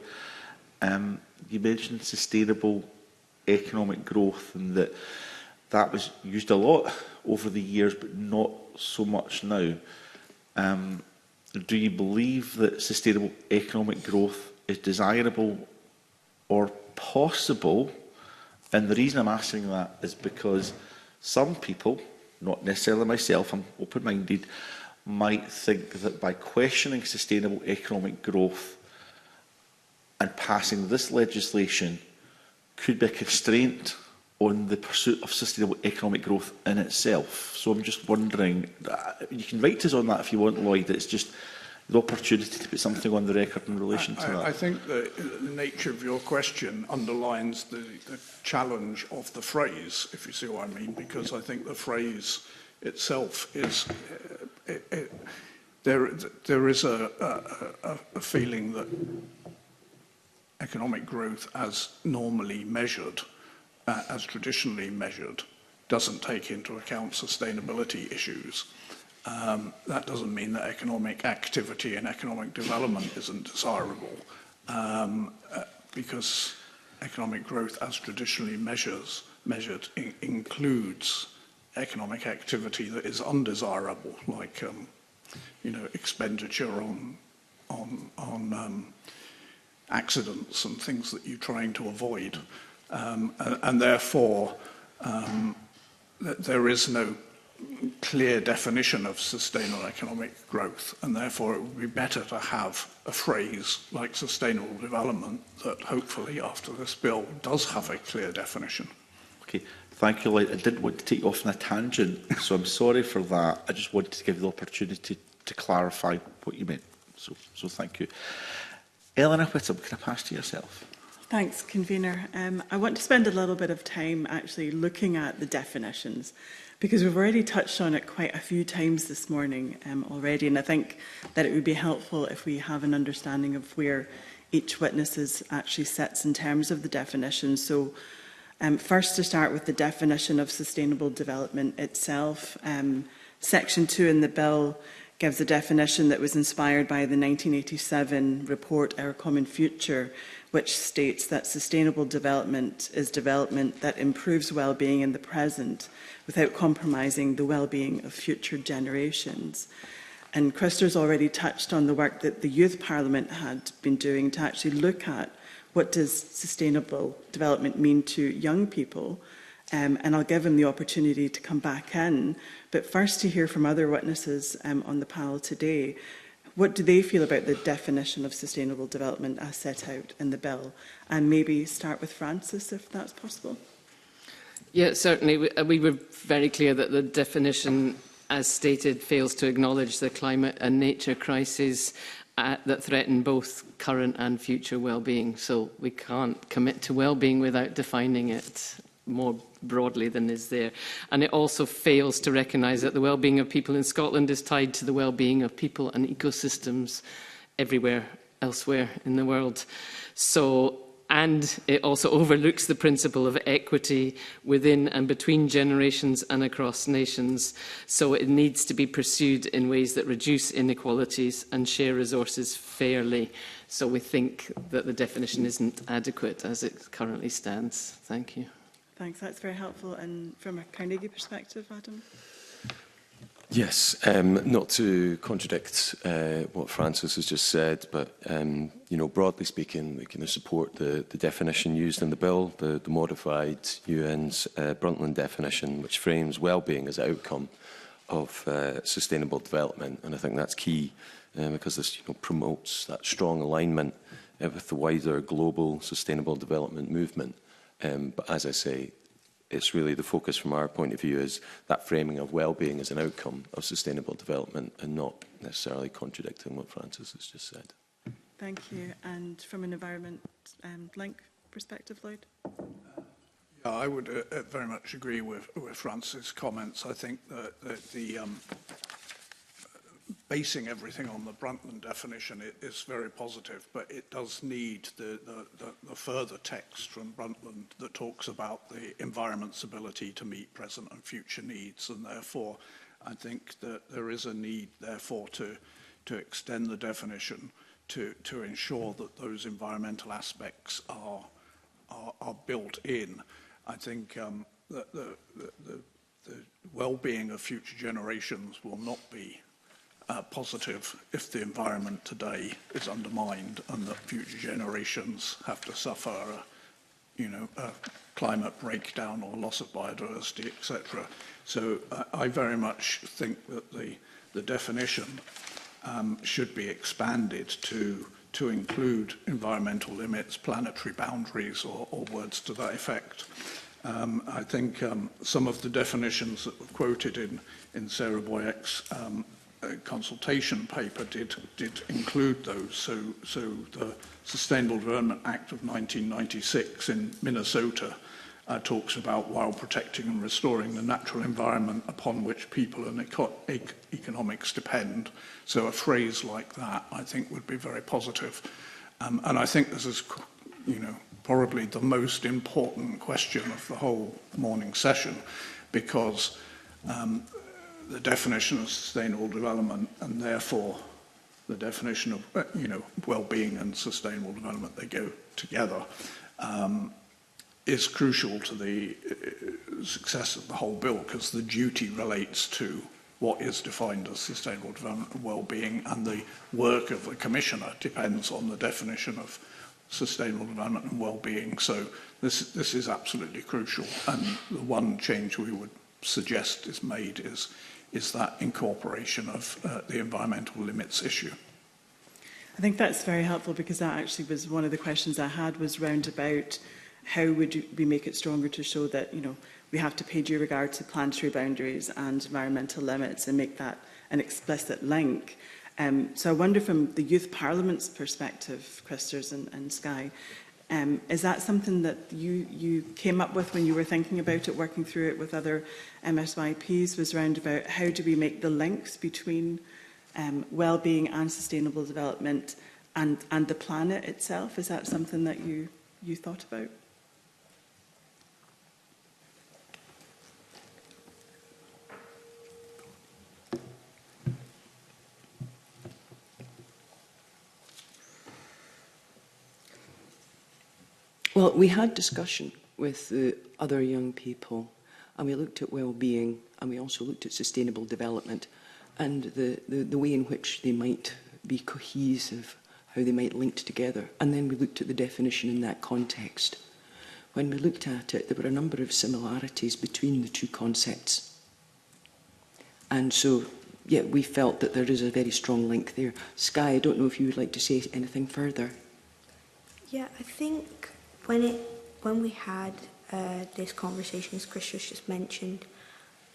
You mentioned sustainable economic growth, and that was used a lot over the years, but not so much now. Do you believe that sustainable economic growth is desirable or possible? And the reason I'm asking that is because some people, not necessarily myself, I'm open-minded, might think that by questioning sustainable economic growth and passing this legislation could be a constraint on the pursuit of sustainable economic growth in itself. So I'm just wondering, you can write to us on that if you want, Lloyd. It's just the opportunity to put something on the record in relation to that. I think the nature of your question underlines the challenge of the phrase, if you see what I mean, because I think the phrase itself is... there is a feeling that economic growth as normally measured, as traditionally measured, doesn't take into account sustainability issues. That doesn't mean that economic activity and economic development isn't desirable, because economic growth as traditionally measured includes economic activity that is undesirable, like expenditure on accidents and things that you're trying to avoid, and therefore there is no clear definition of sustainable economic growth, and therefore it would be better to have a phrase like sustainable development that hopefully after this bill does have a clear definition. Okay, thank you, Lloyd. I didn't want to take you off on a tangent, so I'm sorry for that. I just wanted to give you the opportunity to clarify what you meant. So thank you. Eleanor Whittam, can I pass to yourself? Thanks, Convener. I want to spend a little bit of time actually looking at the definitions, because we've already touched on it quite a few times this morning already, and I think that it would be helpful if we have an understanding of where each witness actually sits in terms of the definition. So first, to start with the definition of sustainable development itself, Section 2 in the bill gives a definition that was inspired by the 1987 report Our Common Future, which states that sustainable development is development that improves well-being in the present without compromising the well-being of future generations. And Krister's already touched on the work that the Youth Parliament had been doing to actually look at what does sustainable development mean to young people. And I'll give him the opportunity to come back in. But first, to hear from other witnesses on the panel today, what do they feel about the definition of sustainable development as set out in the bill? And maybe start with Francis, if that's possible. Yeah, certainly. We were very clear that the definition, as stated, fails to acknowledge the climate and nature crises that threaten both current and future well-being. So we can't commit to well-being without defining it more broadly than is there. And it also fails to recognise that the well-being of people in Scotland is tied to the well-being of people and ecosystems everywhere elsewhere in the world. And it also overlooks the principle of equity within and between generations and across nations. So it needs to be pursued in ways that reduce inequalities and share resources fairly. So we think that the definition isn't adequate as it currently stands. Thank you. Thanks, that's very helpful. And from a Carnegie perspective, Adam? Yes, not to contradict what Francis has just said, but you know, broadly speaking, we can support the definition used in the bill, the modified UN's Brundtland definition, which frames well-being as an outcome of sustainable development, and I think that's key because this promotes that strong alignment with the wider global sustainable development movement. But as I say, it's really the focus from our point of view is that framing of well-being as an outcome of sustainable development and not necessarily contradicting what Francis has just said. Thank you. And from an environment link perspective, Lloyd? Yeah, I would very much agree with Francis' comments. I think that the basing everything on the Brundtland definition is very positive, but it does need the further text from Brundtland that talks about the environment's ability to meet present and future needs, and therefore I think that there is a need therefore to extend the definition to ensure that those environmental aspects are built in. I think that the well-being of future generations will not be positive if the environment today is undermined and that future generations have to suffer a climate breakdown or loss of biodiversity, etc. So I very much think that the definition should be expanded to include environmental limits, planetary boundaries, or words to that effect. I think some of the definitions that were quoted in Sarah Boyack's consultation paper did include those. So the Sustainable Development Act of 1996 in Minnesota talks about while protecting and restoring the natural environment upon which people and economics depend. So a phrase like that, I think, would be very positive. And I think this is, probably the most important question of the whole morning session, because the definition of sustainable development and therefore the definition of well-being and sustainable development, they go together, is crucial to the success of the whole bill, because the duty relates to what is defined as sustainable development and well-being, and the work of the Commissioner depends on the definition of sustainable development and well-being. So this is absolutely crucial, and the one change we would suggest is made is that incorporation of the environmental limits issue. I think that's very helpful, because that actually was one of the questions I had, was round about how would we make it stronger to show that we have to pay due regard to planetary boundaries and environmental limits and make that an explicit link. So I wonder, from the Youth Parliament's perspective, Christers and Skye, Is that something that you came up with when you were thinking about it, working through it with other MSYPs, was around about how do we make the links between well-being and sustainable development and the planet itself? Is that something that you thought about? Well, we had discussion with the other young people, and we looked at well-being, and we also looked at sustainable development and the way in which they might be cohesive, how they might link together. And then we looked at the definition in that context. When we looked at it, there were a number of similarities between the two concepts. And so, yeah, we felt that there is a very strong link there. Skye, I don't know if you would like to say anything further. Yeah, I think when we had this conversation, as Chris just mentioned,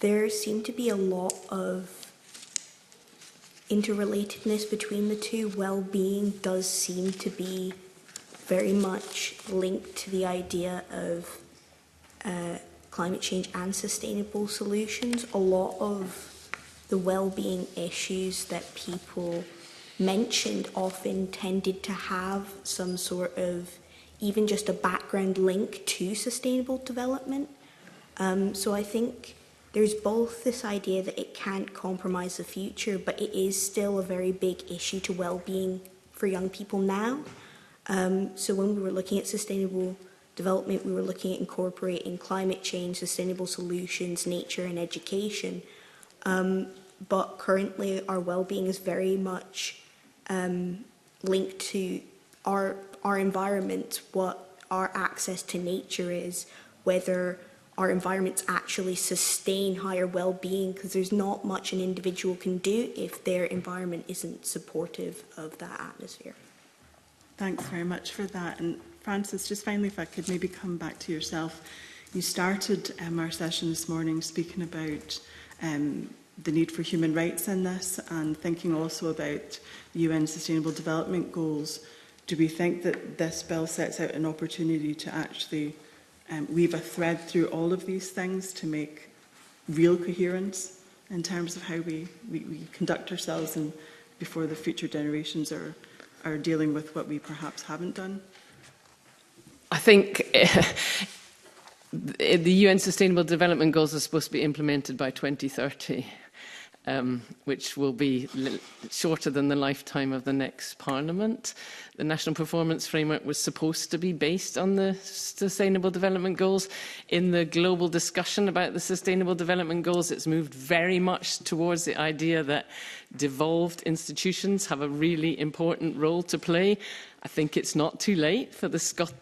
there seemed to be a lot of interrelatedness between the two. Well-being does seem to be very much linked to the idea of climate change and sustainable solutions. A lot of the well-being issues that people mentioned often tended to have some sort of even just a background link to sustainable development. So I think there's both this idea that it can't compromise the future, but it is still a very big issue to well-being for young people now. So when we were looking at sustainable development, we were looking at incorporating climate change, sustainable solutions, nature and education. But currently our well-being is very much linked to our environment, what our access to nature is, whether our environments actually sustain higher well-being, because there's not much an individual can do if their environment isn't supportive of that atmosphere. Thanks very much for that. And Frances, just finally, if I could maybe come back to yourself. You started our session this morning speaking about the need for human rights in this, and thinking also about the UN Sustainable Development Goals. Do we think that this bill sets out an opportunity to actually weave a thread through all of these things to make real coherence in terms of how we conduct ourselves and before the future generations are dealing with what we perhaps haven't done? I think the UN Sustainable Development Goals are supposed to be implemented by 2030. Which will be shorter than the lifetime of the next Parliament. The National Performance Framework was supposed to be based on the Sustainable Development Goals. In the global discussion about the Sustainable Development Goals, it's moved very much towards the idea that devolved institutions have a really important role to play. I think it's not too late for the Scottish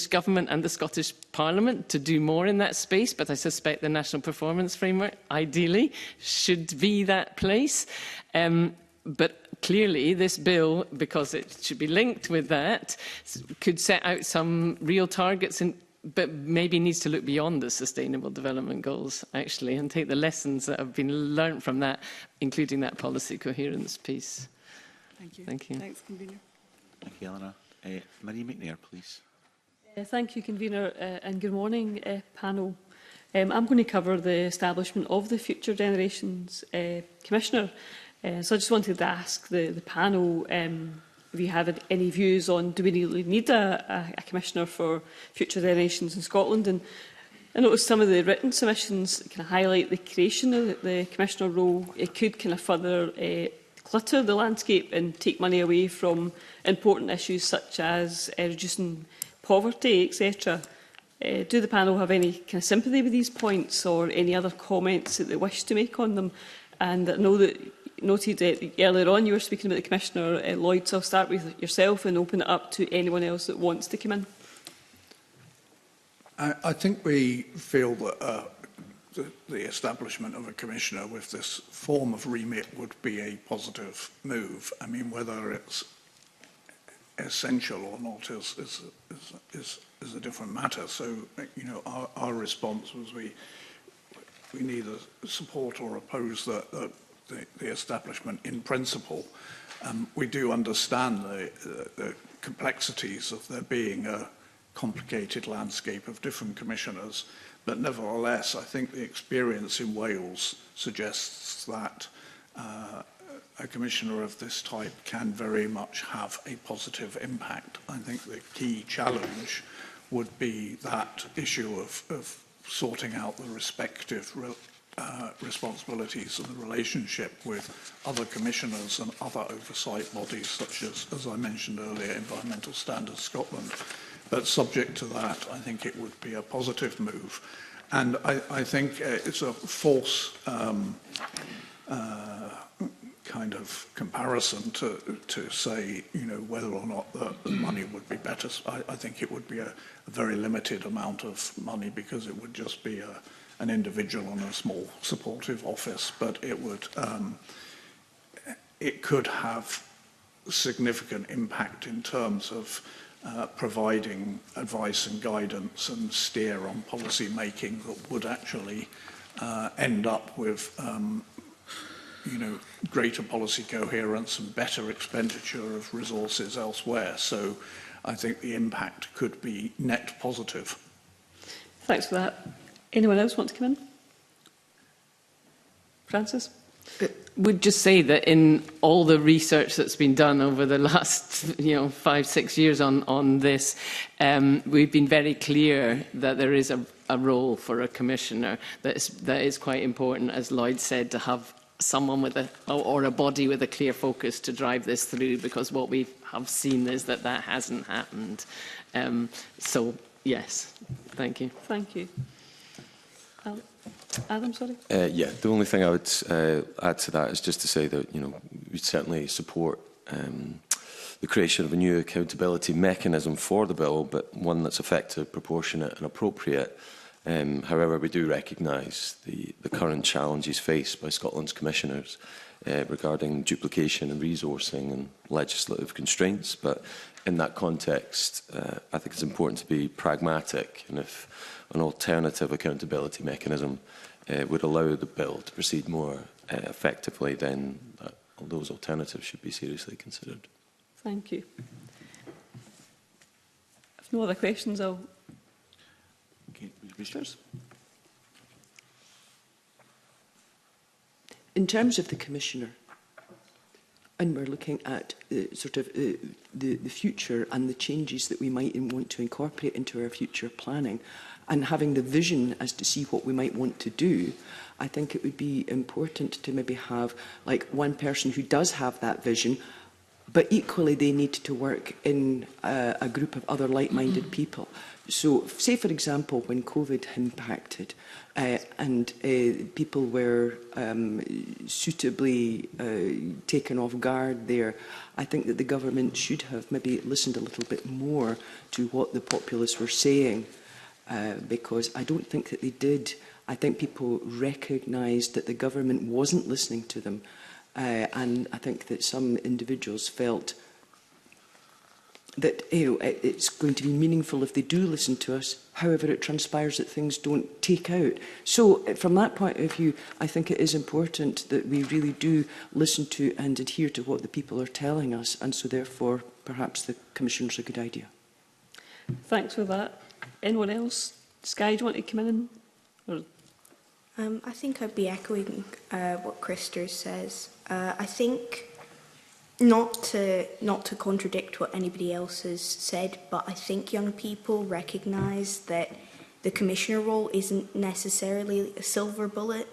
Government and the Scottish Parliament to do more in that space, but I suspect the National Performance Framework, ideally, should be that place. But clearly this bill, because it should be linked with that, could set out some real targets, but maybe needs to look beyond the Sustainable Development Goals, actually, and take the lessons that have been learnt from that, including that policy coherence piece. Thank you. Thank you. Thanks, Convener. Thank you, Eleanor. Marie McNair, please. Thank you, Convener, and good morning, panel. I'm going to cover the establishment of the Future Generations Commissioner. So I just wanted to ask the panel if you have any views on, do we really need a Commissioner for Future Generations in Scotland? And I noticed some of the written submissions kind of highlight the creation of the Commissioner role. It could kind of further clutter the landscape and take money away from important issues such as reducing poverty, etc. Do the panel have any kind of sympathy with these points or any other comments that they wish to make on them? And I know that noted earlier on you were speaking about the Commissioner, Lloyd, so I'll start with yourself and open it up to anyone else that wants to come in. I think we feel that the establishment of a Commissioner with this form of remit would be a positive move. I mean, whether it's essential or not is a different matter. So, you know, our response was we neither support or oppose the establishment in principle. We do understand the complexities of there being complicated landscape of different commissioners. But nevertheless, I think the experience in Wales suggests that a commissioner of this type can very much have a positive impact. I think the key challenge would be that issue of sorting out the respective responsibilities and the relationship with other commissioners and other oversight bodies, such as I mentioned earlier, Environmental Standards Scotland. But subject to that, I think it would be a positive move. And I think it's a false kind of comparison to say, you know, whether or not the money would be better. I think it would be a very limited amount of money, because it would just be an individual in a small supportive office, but it would it could have significant impact in terms of providing advice and guidance and steer on policy making that would actually end up with you know, greater policy coherence and better expenditure of resources elsewhere. So I think the impact could be net positive. Thanks for that. Anyone else want to come in? Francis? Would just say that in all the research that's been done over the last 5-6 years on this, we've been very clear that there is a role for a commissioner that is quite important, as Lloyd said, to have someone with a body with a clear focus to drive this through, because what we have seen is that hasn't happened. So yes, thank you. Thank you. Adam, sorry. Yeah, the only thing I would add to that is just to say that we certainly support the creation of a new accountability mechanism for the bill, but one that's effective, proportionate and appropriate. However, we do recognise the current challenges faced by Scotland's commissioners regarding duplication and resourcing and legislative constraints. But in that context, I think it's important to be pragmatic, and if an alternative accountability mechanism would allow the bill to proceed more effectively, then those alternatives should be seriously considered. Thank you. If no other questions, I'll... In terms of the Commissioner, and we're looking at the future and the changes that we might want to incorporate into our future planning, and having the vision as to see what we might want to do, I think it would be important to maybe have like one person who does have that vision, but equally they need to work in a group of other like-minded people. So, say for example, when COVID impacted and people were suitably taken off guard there, I think that the government should have maybe listened a little bit more to what the populace were saying, because I don't think that they did. I think people recognised that the government wasn't listening to them, and I think that some individuals felt that it's going to be meaningful if they do listen to us. However, it transpires that things don't take out. So from that point of view, I think it is important that we really do listen to and adhere to what the people are telling us, and so therefore perhaps the Commissioner's a good idea. Thanks for that. Anyone else? Skye, do you want to come in? Or... I think I'd be echoing what Christer says. I think not to contradict what anybody else has said, but I think young people recognise that the Commissioner role isn't necessarily a silver bullet.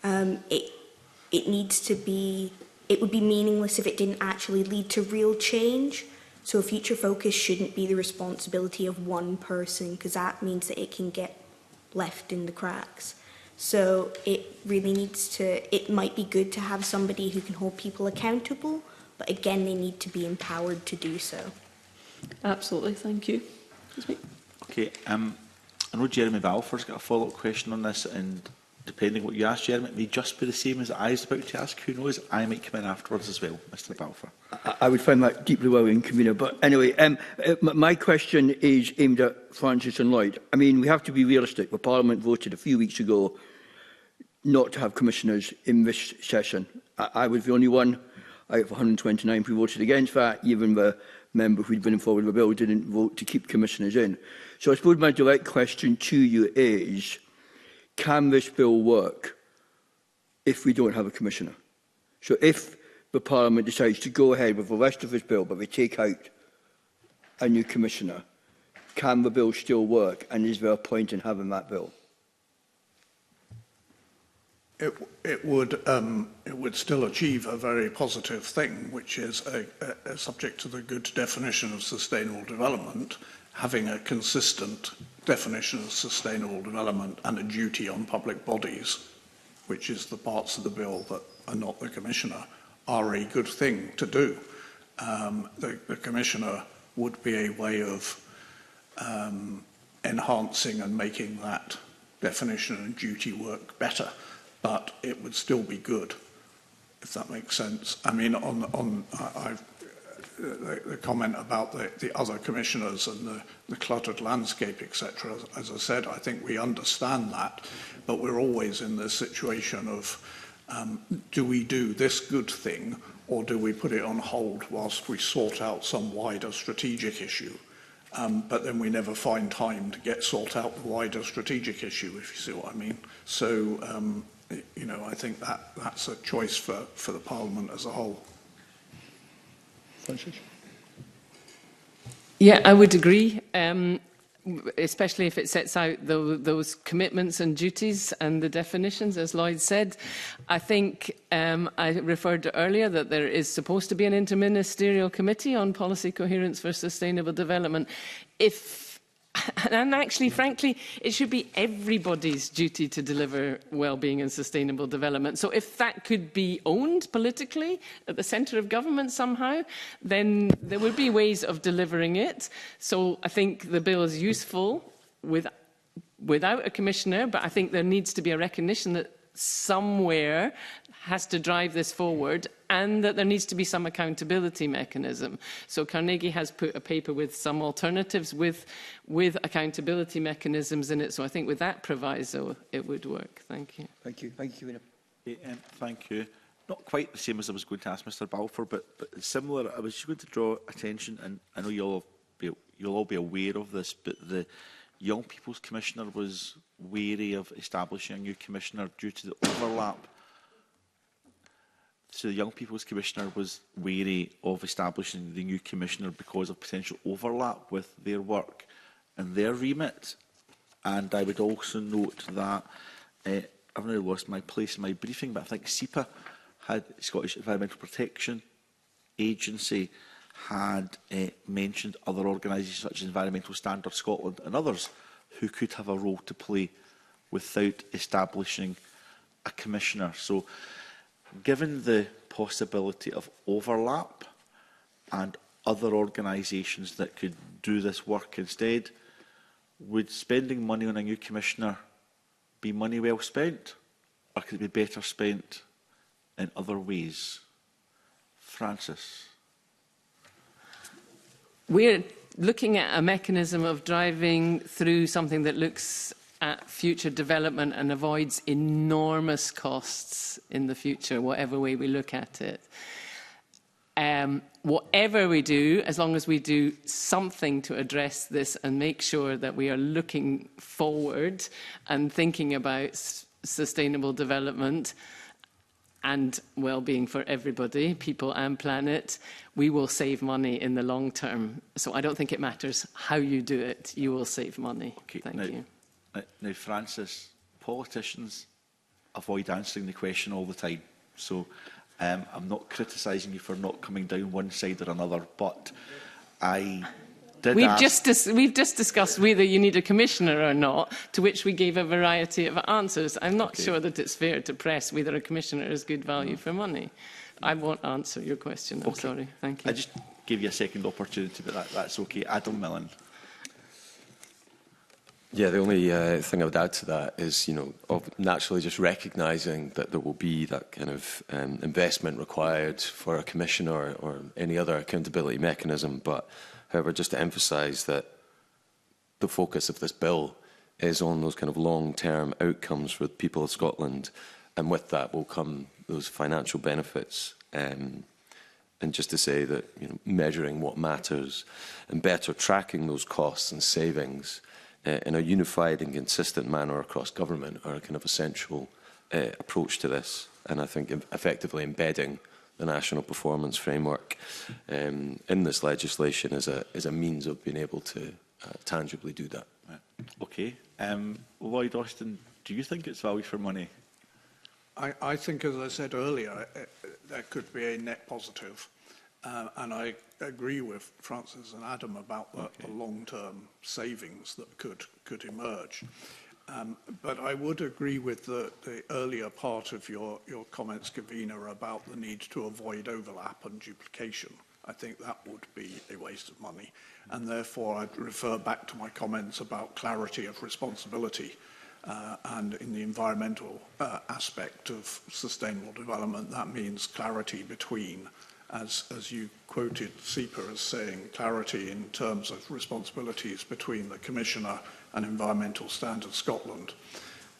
It needs to be. It would be meaningless if it didn't actually lead to real change. So future focus shouldn't be the responsibility of one person, because that means that it can get left in the cracks. So it really needs to. It might be good to have somebody who can hold people accountable, but again, they need to be empowered to do so. Absolutely, thank you. Okay, I know Jeremy Balfour's got a follow-up question on this, and depending what you ask, Jeremy, it may just be the same as I was about to ask. Who knows? I might come in afterwards as well, Mr Balfour. I would find that deeply worrying, Convener. But anyway, my question is aimed at Francis and Lloyd. I mean, we have to be realistic. The Parliament voted a few weeks ago not to have commissioners in this session. I was the only one out of 129 who voted against that. Even the member who'd been forward with a bill didn't vote to keep commissioners in. So I suppose my direct question to you is, can this bill work if we don't have a commissioner? So if the Parliament decides to go ahead with the rest of this bill, but they take out a new commissioner, can the bill still work, and is there a point in having that bill? It would still achieve a very positive thing, which is subject to the good definition of sustainable development, having a consistent definition of sustainable development and a duty on public bodies, which is the parts of the bill that are not the Commissioner, are a good thing to do. The Commissioner would be a way of enhancing and making that definition and duty work better, but it would still be good, if that makes sense. I mean, the comment about the other commissioners and the cluttered landscape, etc., as I said, I think we understand that, but we're always in this situation of do we do this good thing, or do we put it on hold whilst we sort out some wider strategic issue? But then we never find time to sort out the wider strategic issue, if you see what I mean. So, you know, I think that's a choice for the Parliament as a whole. Francis? Yeah, I would agree, especially if it sets out those commitments and duties and the definitions, as Lloyd said. I think I referred earlier that there is supposed to be an interministerial committee on policy coherence for sustainable development. And actually, frankly, it should be everybody's duty to deliver well-being and sustainable development. So if that could be owned politically at the centre of government somehow, then there would be ways of delivering it. So I think the bill is useful without a commissioner, but I think there needs to be a recognition that somewhere has to drive this forward, and that there needs to be some accountability mechanism. So Carnegie has put a paper with some alternatives with accountability mechanisms in it. So I think with that proviso, it would work. Thank you. Thank you. Thank you, Thank you. Not quite the same as I was going to ask Mr Balfour, but similar. I was just going to draw attention, and I know you'll all be aware of this, but the Young People's Commissioner was wary of establishing a new commissioner due to the overlap. So the Young People's Commissioner was wary of establishing the new commissioner because of potential overlap with their work and their remit. And I would also note that I've now lost my place in my briefing, but I think SEPA, Scottish Environmental Protection Agency, had mentioned other organisations such as Environmental Standards Scotland and others who could have a role to play without establishing a commissioner. So, given the possibility of overlap and other organisations that could do this work instead, would spending money on a new commissioner be money well spent, or could it be better spent in other ways? Francis? We're looking at a mechanism of driving through something that looks at future development and avoids enormous costs in the future, whatever way we look at it. Whatever we do, as long as we do something to address this and make sure that we are looking forward and thinking about sustainable development and well-being for everybody, people and planet, we will save money in the long term. So I don't think it matters how you do it, you will save money. Okay, Thank you. Now, Francis, politicians avoid answering the question all the time. So I'm not criticising you for not coming down one side or another, but I did We've just discussed whether you need a commissioner or not, to which we gave a variety of answers. I'm not sure that it's fair to press whether a commissioner is good value for money. I won't answer your question, I'm sorry. Thank you. I just gave you a second opportunity, but that's okay. Adam Millen. Yeah, the only thing I would add to that is, you know, naturally just recognising that there will be that kind of investment required for a commissioner or any other accountability mechanism. But, however, just to emphasise that the focus of this bill is on those kind of long-term outcomes for the people of Scotland, and with that will come those financial benefits. And just to say that measuring what matters and better tracking those costs and savings in a unified and consistent manner across government are a kind of essential approach to this. And I think effectively embedding the National Performance Framework in this legislation is a means of being able to tangibly do that. Okay. Lloyd Austin, do you think it's value for money? I think, as I said earlier, there could be a net positive. And I agree with Francis and Adam about the long-term savings that could emerge. But I would agree with the earlier part of your comments, Gavina, about the need to avoid overlap and duplication. I think that would be a waste of money. And therefore, I'd refer back to my comments about clarity of responsibility. And in the environmental aspect of sustainable development, that means clarity between, as you quoted SEPA as saying, clarity in terms of responsibilities between the Commissioner and Environmental Standards Scotland.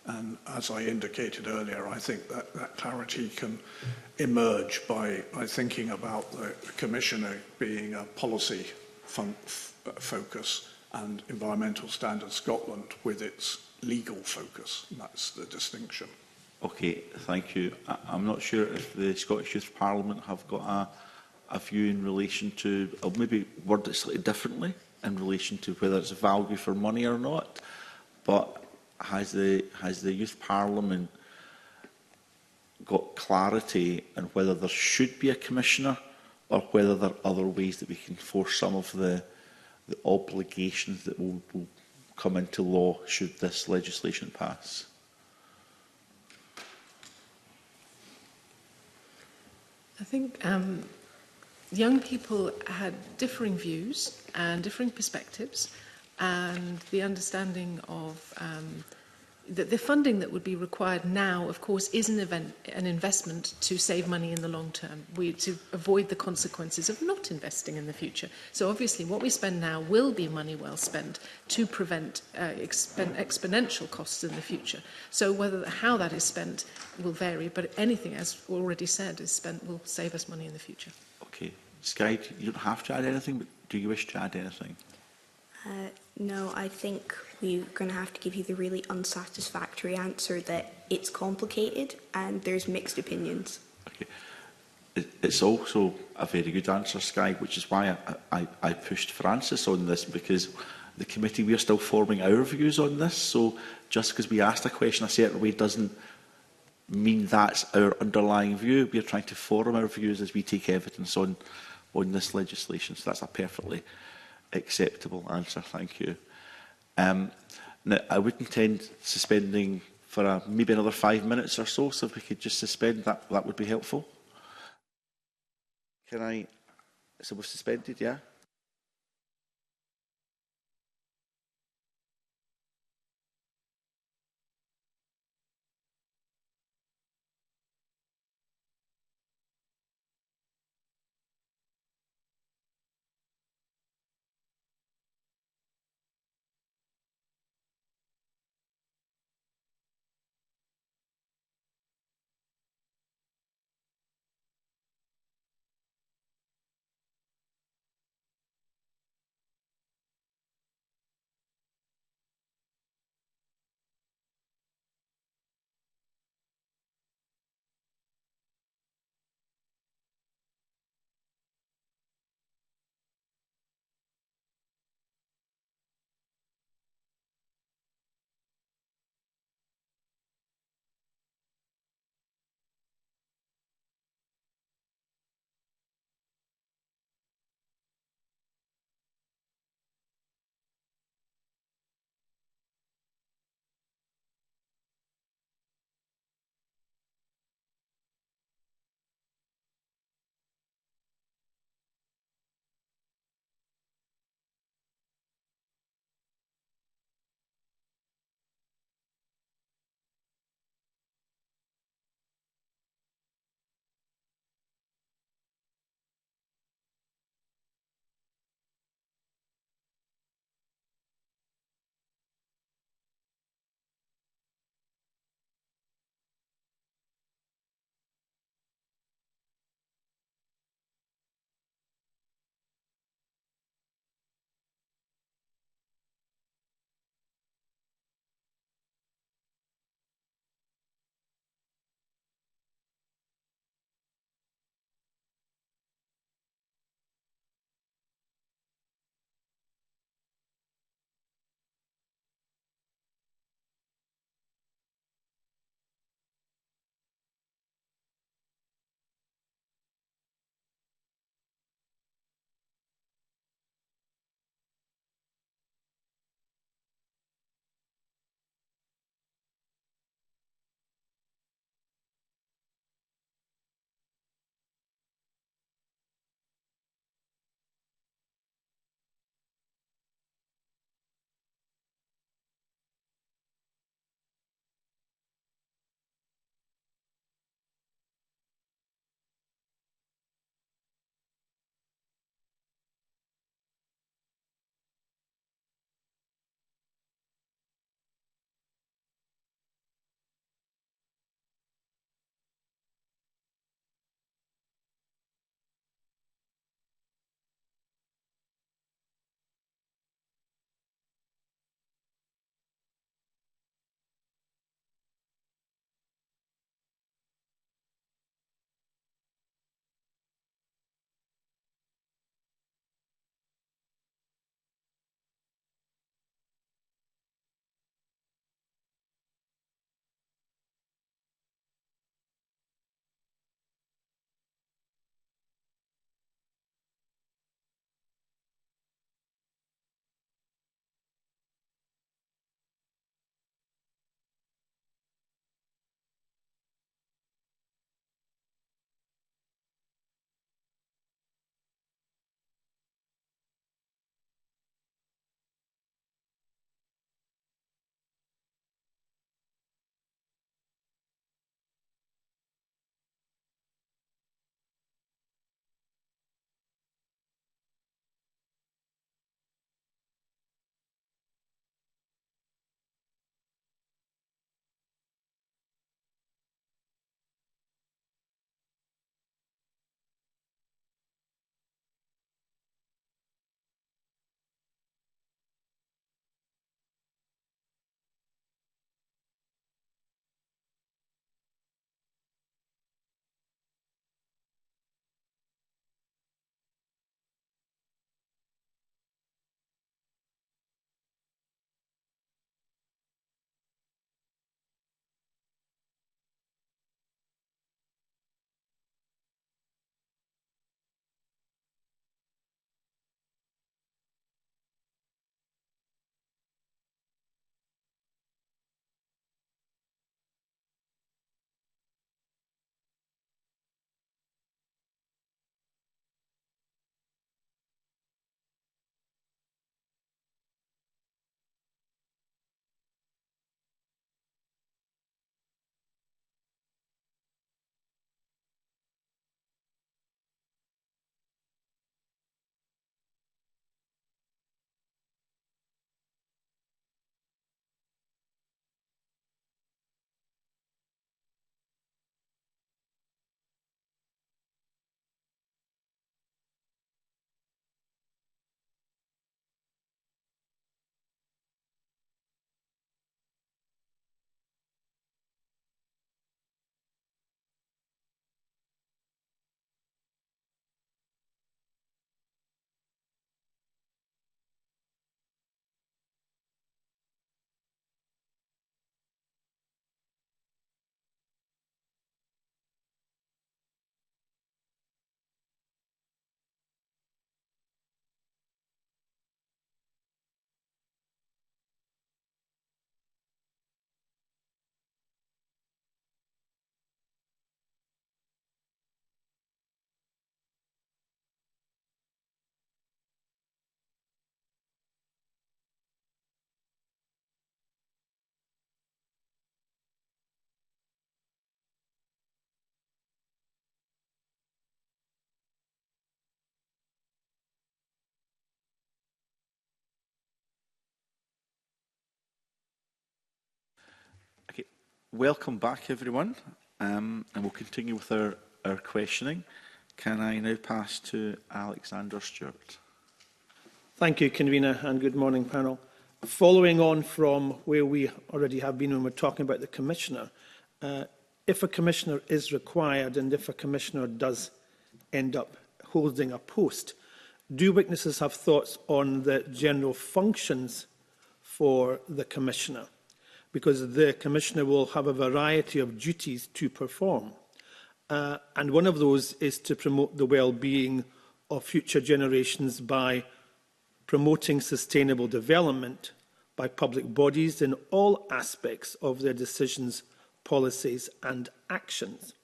And as I indicated earlier, I think that clarity can emerge by thinking about the Commissioner being a policy focus and Environmental Standards Scotland with its legal focus. And that's the distinction. Okay, thank you. I'm not sure if the Scottish Youth Parliament have got a view in relation to, or maybe word it slightly differently, in relation to whether it's value for money or not. But has the Youth Parliament got clarity on whether there should be a commissioner or whether there are other ways that we can force some of the obligations that will come into law should this legislation pass? I think young people had differing views and differing perspectives, and the understanding of that the funding that would be required now, of course, is an investment to save money in the long term, to avoid the consequences of not investing in the future. So obviously what we spend now will be money well spent to prevent exponential costs in the future. So how that is spent will vary, but anything, as already said, is spent will save us money in the future. Okay. Sky, you don't have to add anything, but do you wish to add anything? No, I think we're going to have to give you the really unsatisfactory answer that it's complicated and there's mixed opinions. Okay. It's also a very good answer, Sky, which is why I pushed Francis on this, because the committee, we are still forming our views on this. So just because we asked a question a certain way doesn't mean that's our underlying view. We are trying to form our views as we take evidence on this legislation. So that's a perfectly acceptable answer. Thank you. Now, I would intend suspending for maybe another 5 minutes or so. So if we could just suspend, that would be helpful. Can I? So we've suspended, yeah? welcome back, everyone, and we'll continue with our questioning. Can I now pass to Alexander Stewart? Thank you, Convener, and good morning, panel. Following on from where we already have been when we're talking about the Commissioner, if a Commissioner is required and if a Commissioner does end up holding a post, do witnesses have thoughts on the general functions for the Commissioner? Because the Commissioner will have a variety of duties to perform. And one of those is to promote the well-being of future generations by promoting sustainable development by public bodies in all aspects of their decisions, policies and actions.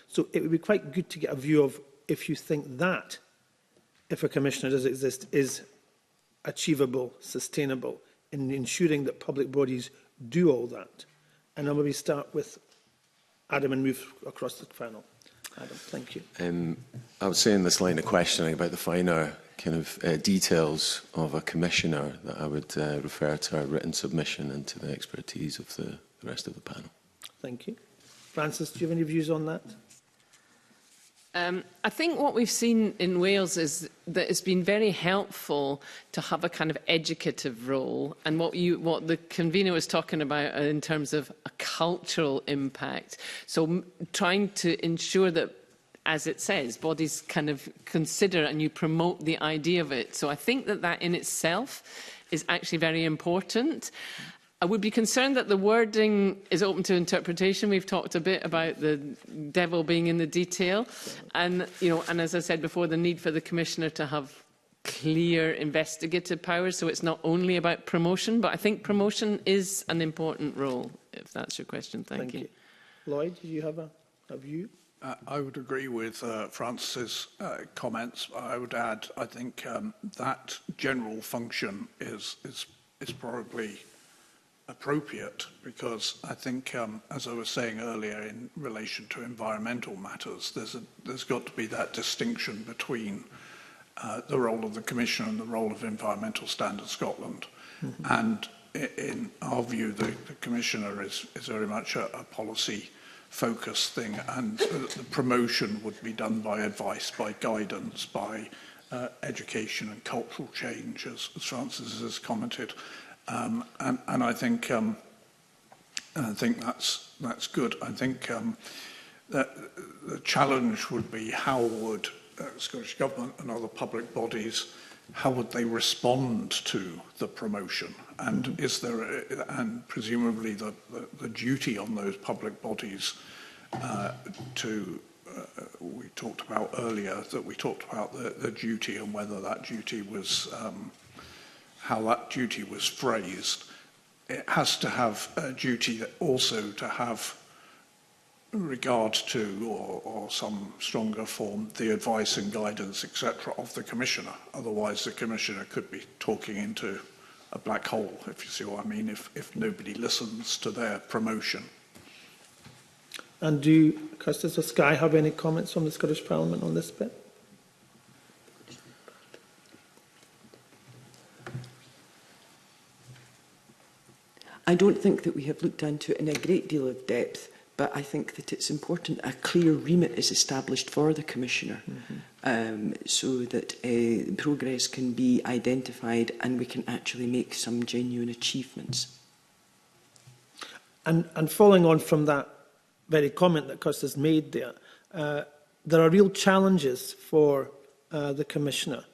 So it would be quite good to get a view of if you think that, if a Commissioner does exist, is achievable, sustainable, in ensuring that public bodies do all that. And I'll maybe start with Adam and move across the panel. Adam, thank you. I would say in this line of questioning about the finer kind of details of a Commissioner that I would refer to our written submission and to the expertise of the rest of the panel. Thank you. Francis, do you have any views on that? I think what we've seen in Wales is that it's been very helpful to have a kind of educative role, and what the convener was talking about in terms of a cultural impact. So trying to ensure that, as it says, bodies kind of consider and you promote the idea of it. So I think that that in itself is actually very important. I would be concerned that the wording is open to interpretation. We've talked a bit about the devil being in the detail. And, and as I said before, the need for the Commissioner to have clear investigative powers. So it's not only about promotion, but I think promotion is an important role, if that's your question. Thank you. Lloyd, do you have a view? I would agree with Francis's comments. I would add, I think that general function is probably appropriate, because I think, as I was saying earlier, in relation to environmental matters, there's got to be that distinction between the role of the Commissioner and the role of Environmental Standards Scotland. Mm-hmm. And in our view, the Commissioner is very much a policy-focused thing, and the promotion would be done by advice, by guidance, by education and cultural change, as Francis has commented. And I think that's good. I think that the challenge would be how would Scottish Government and other public bodies, how would they respond to the promotion? And is there, and presumably the duty on those public bodies we talked about earlier, that we talked about the duty and whether that duty was how that duty was phrased. It has to have a duty that also to have regard to, or some stronger form, the advice and guidance, etc., of the Commissioner. Otherwise, the Commissioner could be talking into a black hole, if you see what I mean, if nobody listens to their promotion. And do Custis or Skye have any comments from the Scottish Parliament on this bit? I don't think that we have looked into it in a great deal of depth, but I think that it's important a clear remit is established for the Commissioner, so that progress can be identified and we can actually make some genuine achievements. And following on from that very comment that Custis made there are real challenges for the Commissioner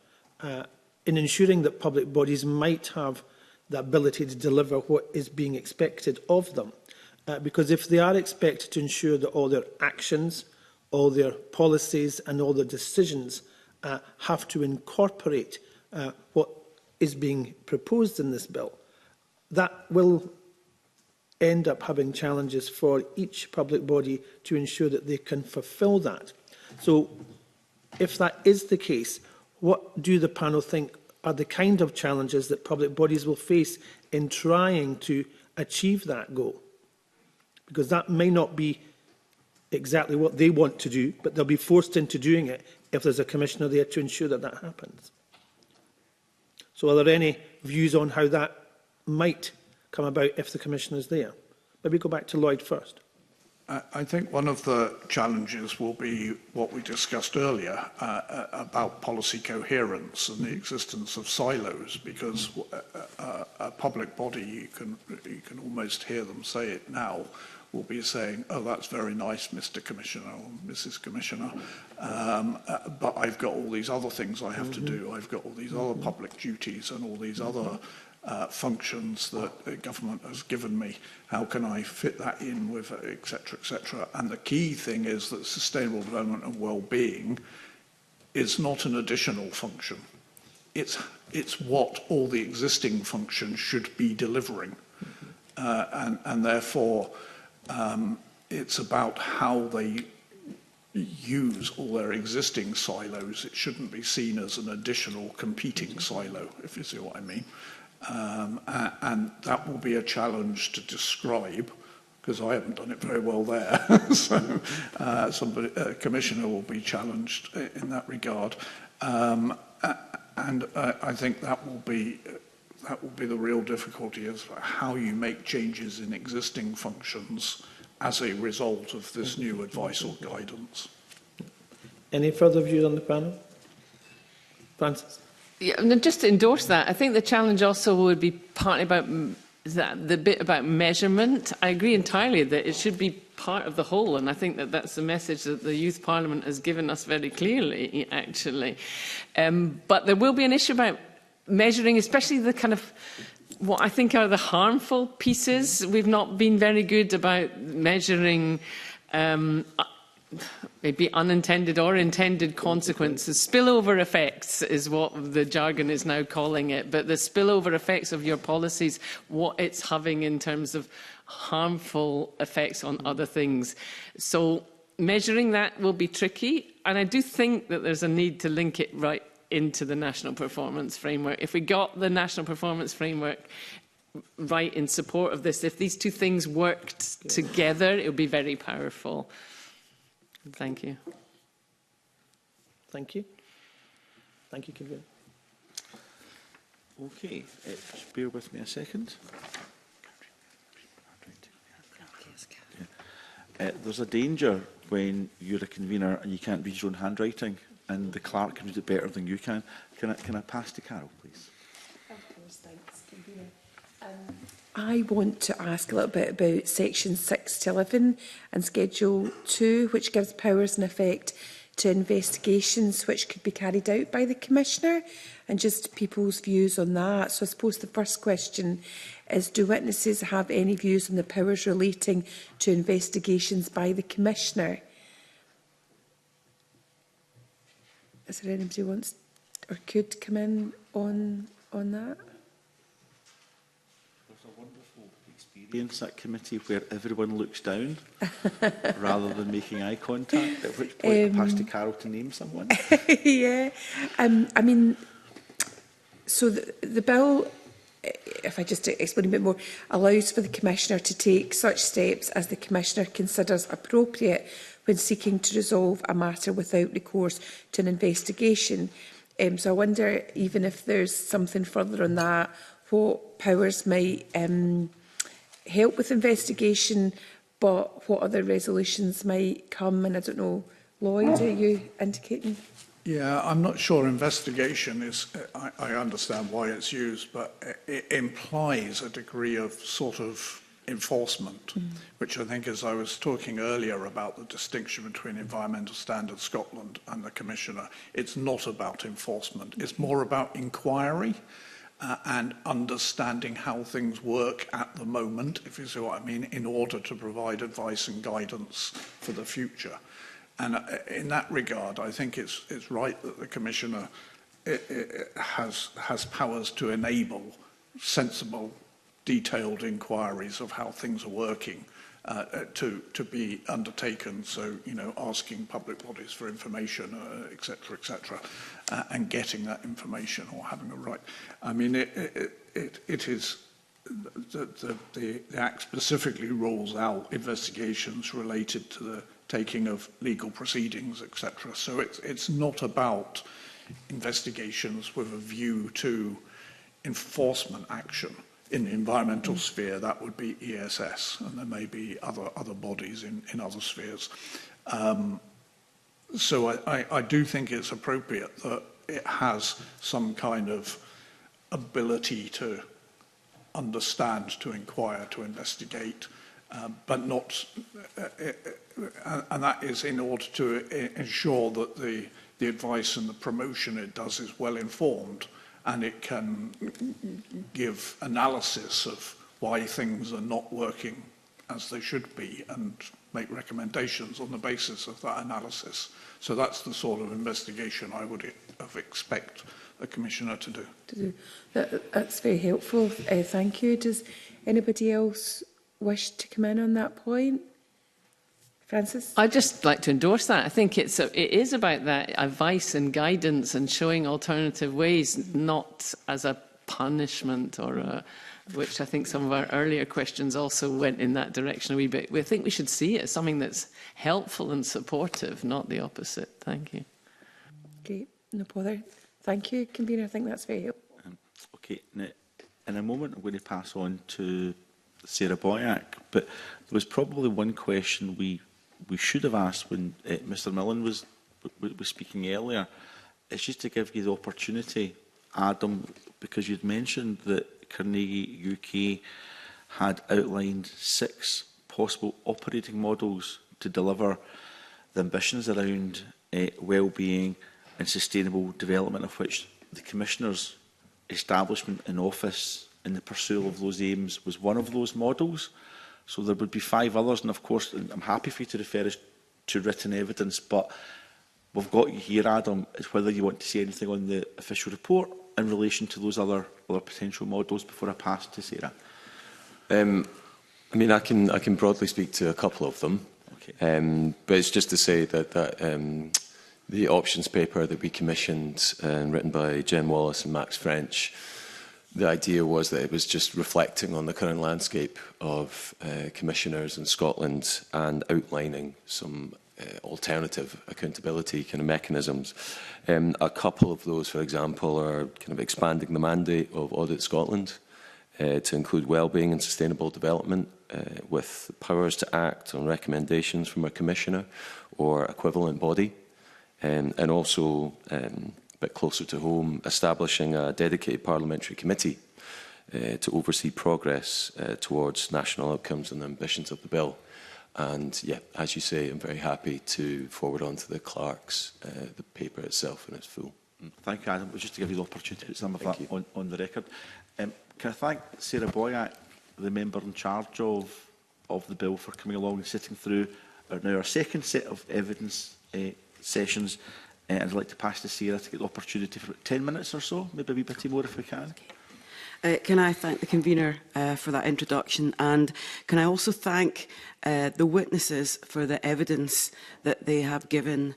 in ensuring that public bodies might have the ability to deliver what is being expected of them. Because if they are expected to ensure that all their actions, all their policies and all their decisions have to incorporate what is being proposed in this bill, that will end up having challenges for each public body to ensure that they can fulfil that. So if that is the case, what do the panel think are the kind of challenges that public bodies will face in trying to achieve that goal? Because that may not be exactly what they want to do, but they'll be forced into doing it if there's a Commissioner there to ensure that that happens. So are there any views on how that might come about if the Commissioner is there? Maybe go back to Lloyd first. I think one of the challenges will be what we discussed earlier about policy coherence and the existence of silos, because a public body, you can almost hear them say it now, will be saying, oh, that's very nice, Mr. Commissioner or Mrs. Commissioner, but I've got all these other things I have to do. I've got all these other public duties and all these other functions that the government has given me. How can I fit that in with, et cetera, et cetera? And the key thing is that sustainable development and well-being is not an additional function. It's what all the existing functions should be delivering. And therefore, it's about how they use all their existing silos. It shouldn't be seen as an additional competing silo, if you see what I mean. And that will be a challenge to describe, because I haven't done it very well there. So a commissioner will be challenged in that regard. And I think that will be the real difficulty, is how you make changes in existing functions as a result of this new advice or guidance. Any further views on the panel? Francis? Yeah, and just to endorse that, I think the challenge also would be partly about the bit about measurement. I agree entirely that it should be part of the whole, and I think that that's the message that the Youth Parliament has given us very clearly, actually. But there will be an issue about measuring, especially the kind of what I think are the harmful pieces. We've not been very good about measuring maybe unintended or intended consequences. Spillover effects is what the jargon is now calling it, but the spillover effects of your policies, what it's having in terms of harmful effects on other things. So measuring that will be tricky, and I do think that there's a need to link it right into the National Performance Framework. If we got the National Performance Framework right in support of this, if these two things worked together, it would be very powerful. Thank you. Thank you. Thank you, Convener. Okay, just bear with me a second. There's a danger when you're a convener and you can't read your own handwriting, and the clerk can read it better than you can. Can I pass to Carol, please? Of course, thanks, Convener. I want to ask a little bit about Section 6 to 11 and Schedule 2, which gives powers and effect to investigations which could be carried out by the Commissioner, and just people's views on that. So I suppose the first question is, do witnesses have any views on the powers relating to investigations by the Commissioner? Is there anybody who wants or could come in on that? That committee where everyone looks down rather than making eye contact, at which point I pass to Carol to name someone. Yeah, I mean, so the bill, if I just explain a bit more, allows for the Commissioner to take such steps as the Commissioner considers appropriate when seeking to resolve a matter without recourse to an investigation. So I wonder, even if there's something further on that, what powers might help with investigation, but what other resolutions might come? And I don't know, Lloyd, are you indicating? Yeah, I'm not sure investigation is, I understand why it's used, but it implies a degree of sort of enforcement, which I think, as I was talking earlier about the distinction between Environmental Standards Scotland and the Commissioner, it's not about enforcement, it's more about inquiry. And understanding how things work at the moment, if you see what I mean, in order to provide advice and guidance for the future. And in that regard, I think it's right that the Commissioner has powers to enable sensible, detailed inquiries of how things are working to be undertaken. So, you know, asking public bodies for information, et cetera, and getting that information or having a right. I mean, it is the Act specifically rules out investigations related to the taking of legal proceedings, etc. So it's not about investigations with a view to enforcement action. in the environmental sphere, that would be ESS, and there may be other bodies in other spheres. So I do think it's appropriate that it has some kind of ability to understand, to inquire, to investigate, but not, and that is in order to ensure that the advice and the promotion it does is well informed, and it can give analysis of why things are not working as they should be and make recommendations on the basis of that analysis. So that's the sort of investigation I would expect a commissioner to do. That's very helpful. Thank you. Does anybody else wish to come in on that point? Francis? I'd just like to endorse that. I think it is about that advice and guidance and showing alternative ways, not as a punishment or which I think some of our earlier questions also went in that direction a wee bit. We think we should see it as something that's helpful and supportive, not the opposite. Thank you. Great, no bother. Thank you, Convener. I think that's very helpful. Okay, now, in a moment I'm going to pass on to Sarah Boyack, but there was probably one question we should have asked when Mr Millen was speaking earlier. It's just to give you the opportunity, Adam, because you'd mentioned that Carnegie UK had outlined 6 possible operating models to deliver the ambitions around well-being and sustainable development, of which the Commissioner's establishment in office in the pursuit of those aims was one of those models. So there would be 5 others, and of course I'm happy for you to refer us to written evidence, but we've got you here, Adam. It's whether you want to say anything on the official report in relation to those other potential models before I pass to Sarah. I mean, I can broadly speak to a couple of them, okay. But it's just to say that the options paper that we commissioned and written by Jen Wallace and Max French, the idea was that it was just reflecting on the current landscape of commissioners in Scotland and outlining some alternative accountability kind of mechanisms. A couple of those, for example, are kind of expanding the mandate of Audit Scotland to include wellbeing and sustainable development with powers to act on recommendations from a commissioner or equivalent body, and also a bit closer to home, establishing a dedicated parliamentary committee to oversee progress towards national outcomes and ambitions of the bill. And yeah, as you say, I'm very happy to forward on to the clerks the paper itself in its full. Thank you, Adam. It was just to give you the opportunity to put some of that on the record. Can I thank Sarah Boyack, the member in charge of the bill, for coming along and sitting through our second set of evidence sessions. And I'd like to pass to Sarah to get the opportunity for 10 minutes or so, maybe a wee bit more if we can. Can I thank the convener for that introduction, and can I also thank the witnesses for the evidence that they have given,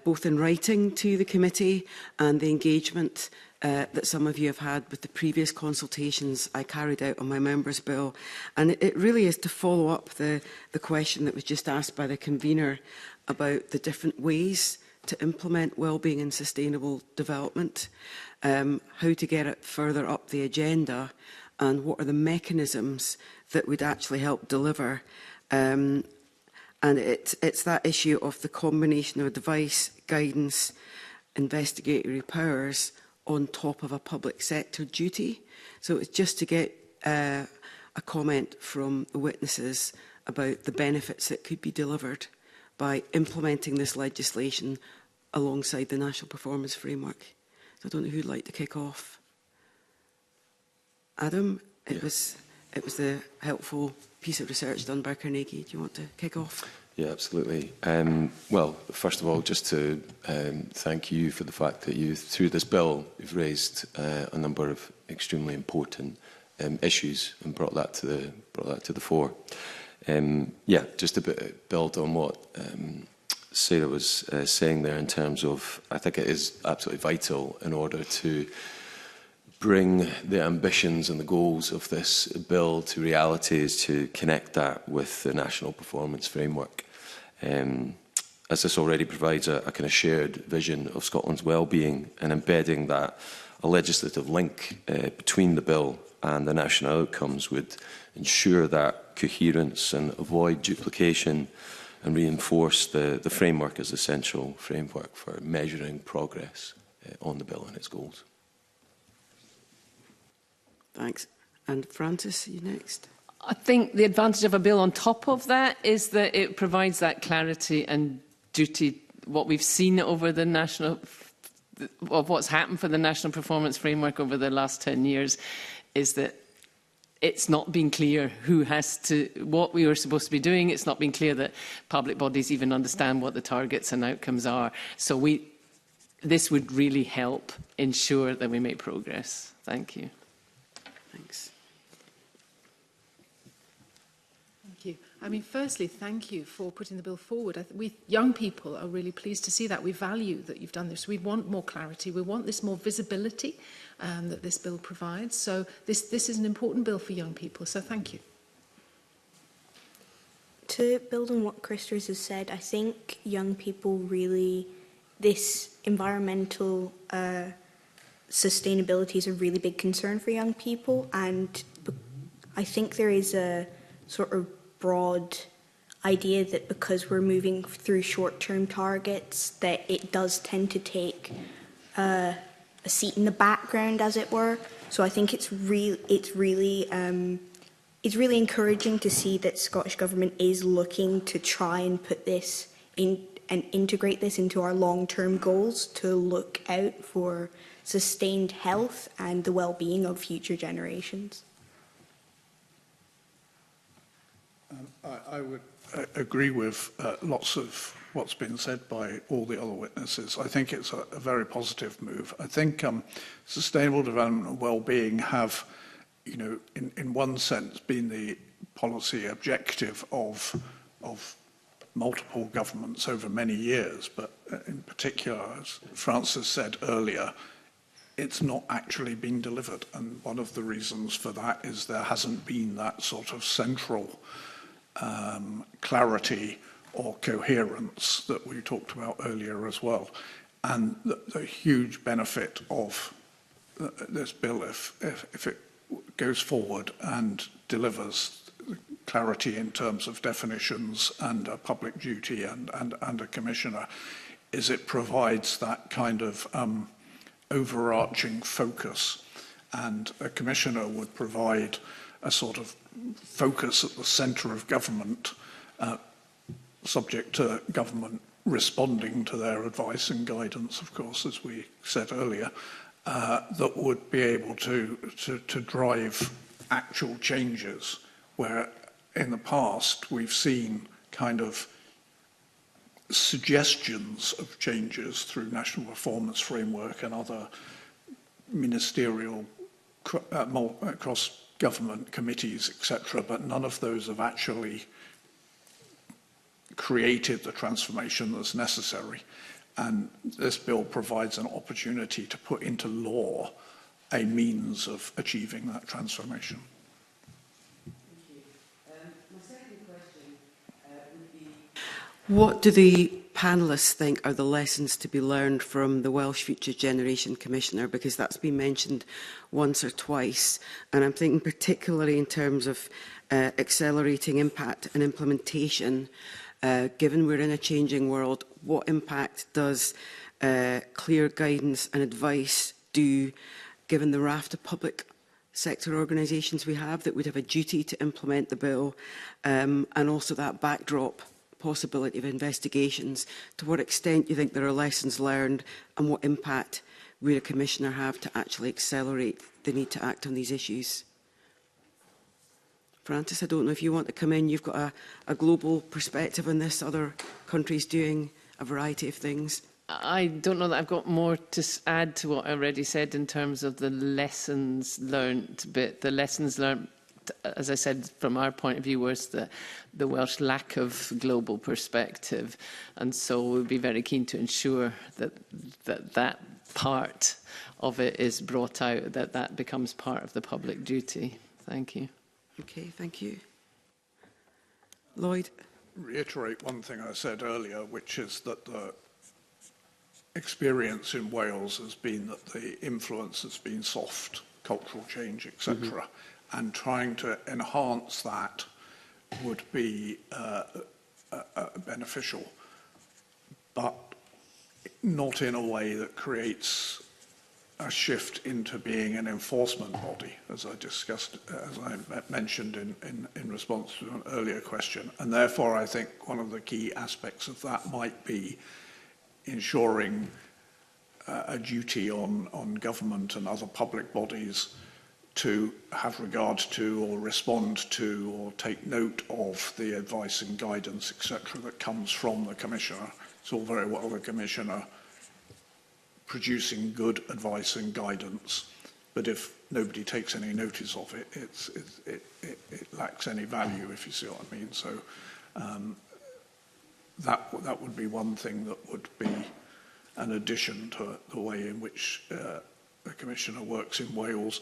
both in writing to the committee and the engagement that some of you have had with the previous consultations I carried out on my member's bill. And it really is to follow up the question that was just asked by the convener about the different ways to implement wellbeing and sustainable development, how to get it further up the agenda, and what are the mechanisms that would actually help deliver. And it's that issue of the combination of advice, guidance, investigatory powers on top of a public sector duty. So it's just to get a comment from the witnesses about the benefits that could be delivered by implementing this legislation alongside the National Performance Framework. So I don't know who'd like to kick off. Adam, it was a helpful piece of research done by Carnegie. Do you want to kick off? Yeah, absolutely. Well, first of all, just to thank you for the fact that you, through this bill, you've raised a number of extremely important issues and brought that to the fore. Yeah, just to build on what Sarah was saying there in terms of, I think it is absolutely vital in order to bring the ambitions and the goals of this bill to reality is to connect that with the National Performance Framework. As this already provides a kind of shared vision of Scotland's well-being, and embedding that, a legislative link between the bill and the national outcomes would ensure that coherence and avoid duplication and reinforce the framework as essential framework for measuring progress on the bill and its goals. Thanks. And Francis, you next. I think the advantage of a bill on top of that is that it provides that clarity and duty. What we've seen over the national, of what's happened for the National Performance Framework over the last 10 years is that it's not been clear who has to, what we were supposed to be doing. It's not been clear that public bodies even understand what the targets and outcomes are. So this would really help ensure that we make progress. Thank you. Thanks. Thank you. I mean, firstly, thank you for putting the bill forward. We young people are really pleased to see that. We value that you've done this. We want more clarity. We want this more visibility that this bill provides. So this is an important bill for young people. So thank you. To build on what Christers has said, I think young people really, this environmental sustainability is a really big concern for young people, and I think there is a sort of broad idea that because we're moving through short-term targets, that it does tend to take a seat in the background, as it were. So I think it's really encouraging to see that Scottish Government is looking to try and put this in and integrate this into our long-term goals to look out for sustained health and the well-being of future generations. I would agree with lots of what's been said by all the other witnesses. I think it's a very positive move. I think sustainable development and well-being have, you know, in one sense, been the policy objective of multiple governments over many years, but in particular, as Francis said earlier, it's not actually being delivered. And one of the reasons for that is there hasn't been that sort of central clarity or coherence that we talked about earlier as well. And the huge benefit of this bill, if it goes forward and delivers clarity in terms of definitions and a public duty and a commissioner, is it provides that kind of overarching focus, and a commissioner would provide a sort of focus at the centre of government, subject to government responding to their advice and guidance, of course, as we said earlier, that would be able to drive actual changes, where in the past we've seen kind of suggestions of changes through National Performance Framework and other ministerial cross-government committees, etc., but none of those have actually created the transformation that's necessary. And this bill provides an opportunity to put into law a means of achieving that transformation. What do the panellists think are the lessons to be learned from the Welsh Future Generation Commissioner? Because that's been mentioned once or twice. And I'm thinking particularly in terms of accelerating impact and implementation. Given we're in a changing world, what impact does clear guidance and advice do, given the raft of public sector organisations we have that would have a duty to implement the bill, and also that backdrop possibility of investigations? To what extent do you think there are lessons learned, and what impact would a commissioner have to actually accelerate the need to act on these issues? Francis, I don't know if you want to come in. You've got a global perspective on this, other countries doing a variety of things. I don't know that I've got more to add to what I already said in terms of the lessons learned, but the lessons learned, as I said, from our point of view, was the Welsh lack of global perspective. And so we'll be very keen to ensure that part of it is brought out, that becomes part of the public duty. Thank you. Okay, thank you. Lloyd? Reiterate one thing I said earlier, which is that the experience in Wales has been that the influence has been soft cultural change, etc. And trying to enhance that would be beneficial, but not in a way that creates a shift into being an enforcement body, as I discussed, as I mentioned in response to an earlier question. And therefore, I think one of the key aspects of that might be ensuring a duty on government and other public bodies to have regard to or respond to or take note of the advice and guidance, etc., that comes from the Commissioner. It's all very well the Commissioner producing good advice and guidance, but if nobody takes any notice of it, it lacks any value, if you see what I mean. So that would be one thing that would be an addition to the way in which the Commissioner works in Wales.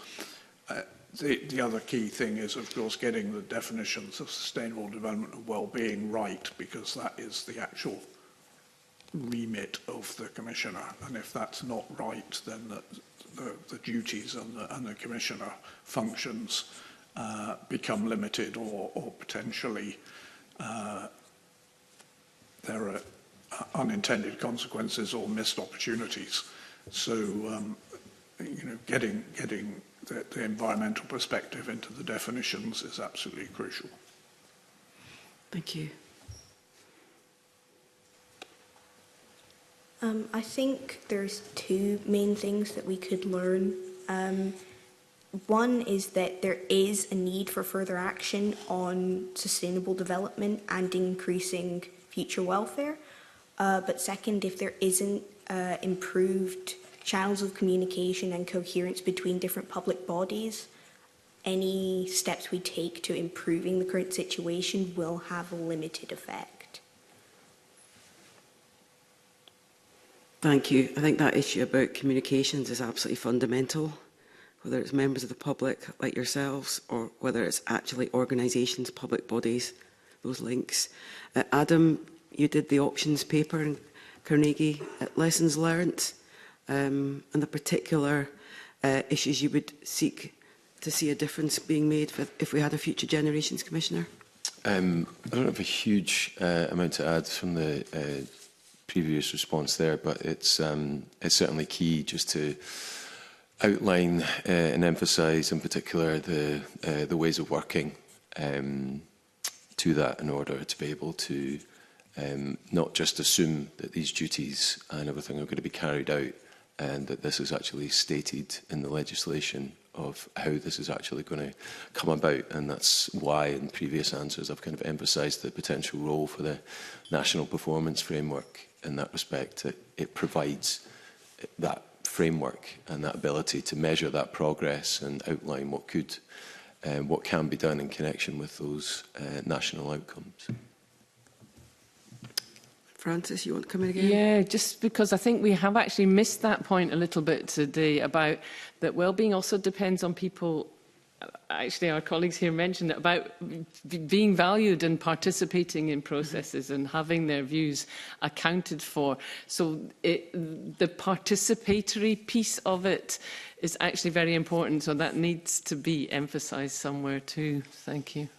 The other key thing is, of course, getting the definitions of sustainable development and well-being right, because that is the actual remit of the Commissioner, and if that's not right, then the duties and the Commissioner functions become limited, or potentially there are unintended consequences or missed opportunities. So, you know, getting the environmental perspective into the definitions is absolutely crucial. Thank you. I think there's two main things that we could learn. One is that there is a need for further action on sustainable development and increasing future welfare. But second, if there isn't improved channels of communication and coherence between different public bodies, any steps we take to improving the current situation will have a limited effect. Thank you. I think that issue about communications is absolutely fundamental, whether it's members of the public like yourselves or whether it's actually organisations, public bodies, those links. Adam, you did the options paper in Carnegie at Lessons Learnt, and the particular issues you would seek to see a difference being made if we had a Future Generations Commissioner? I don't have a huge amount to add from the previous response there, but it's certainly key just to outline and emphasise in particular the ways of working to that, in order to be able to not just assume that these duties and everything are going to be carried out, and that this is actually stated in the legislation of how this is actually going to come about. And that's why in previous answers I've kind of emphasised the potential role for the National Performance Framework in that respect. It provides that framework and that ability to measure that progress and outline what could and what can be done in connection with those national outcomes. Francis, you want to come in again? Yeah, just because I think we have actually missed that point a little bit today, about that well-being also depends on people. Actually, our colleagues here mentioned it, about being valued and participating in processes and having their views accounted for. So the participatory piece of it is actually very important. So that needs to be emphasised somewhere too. Thank you.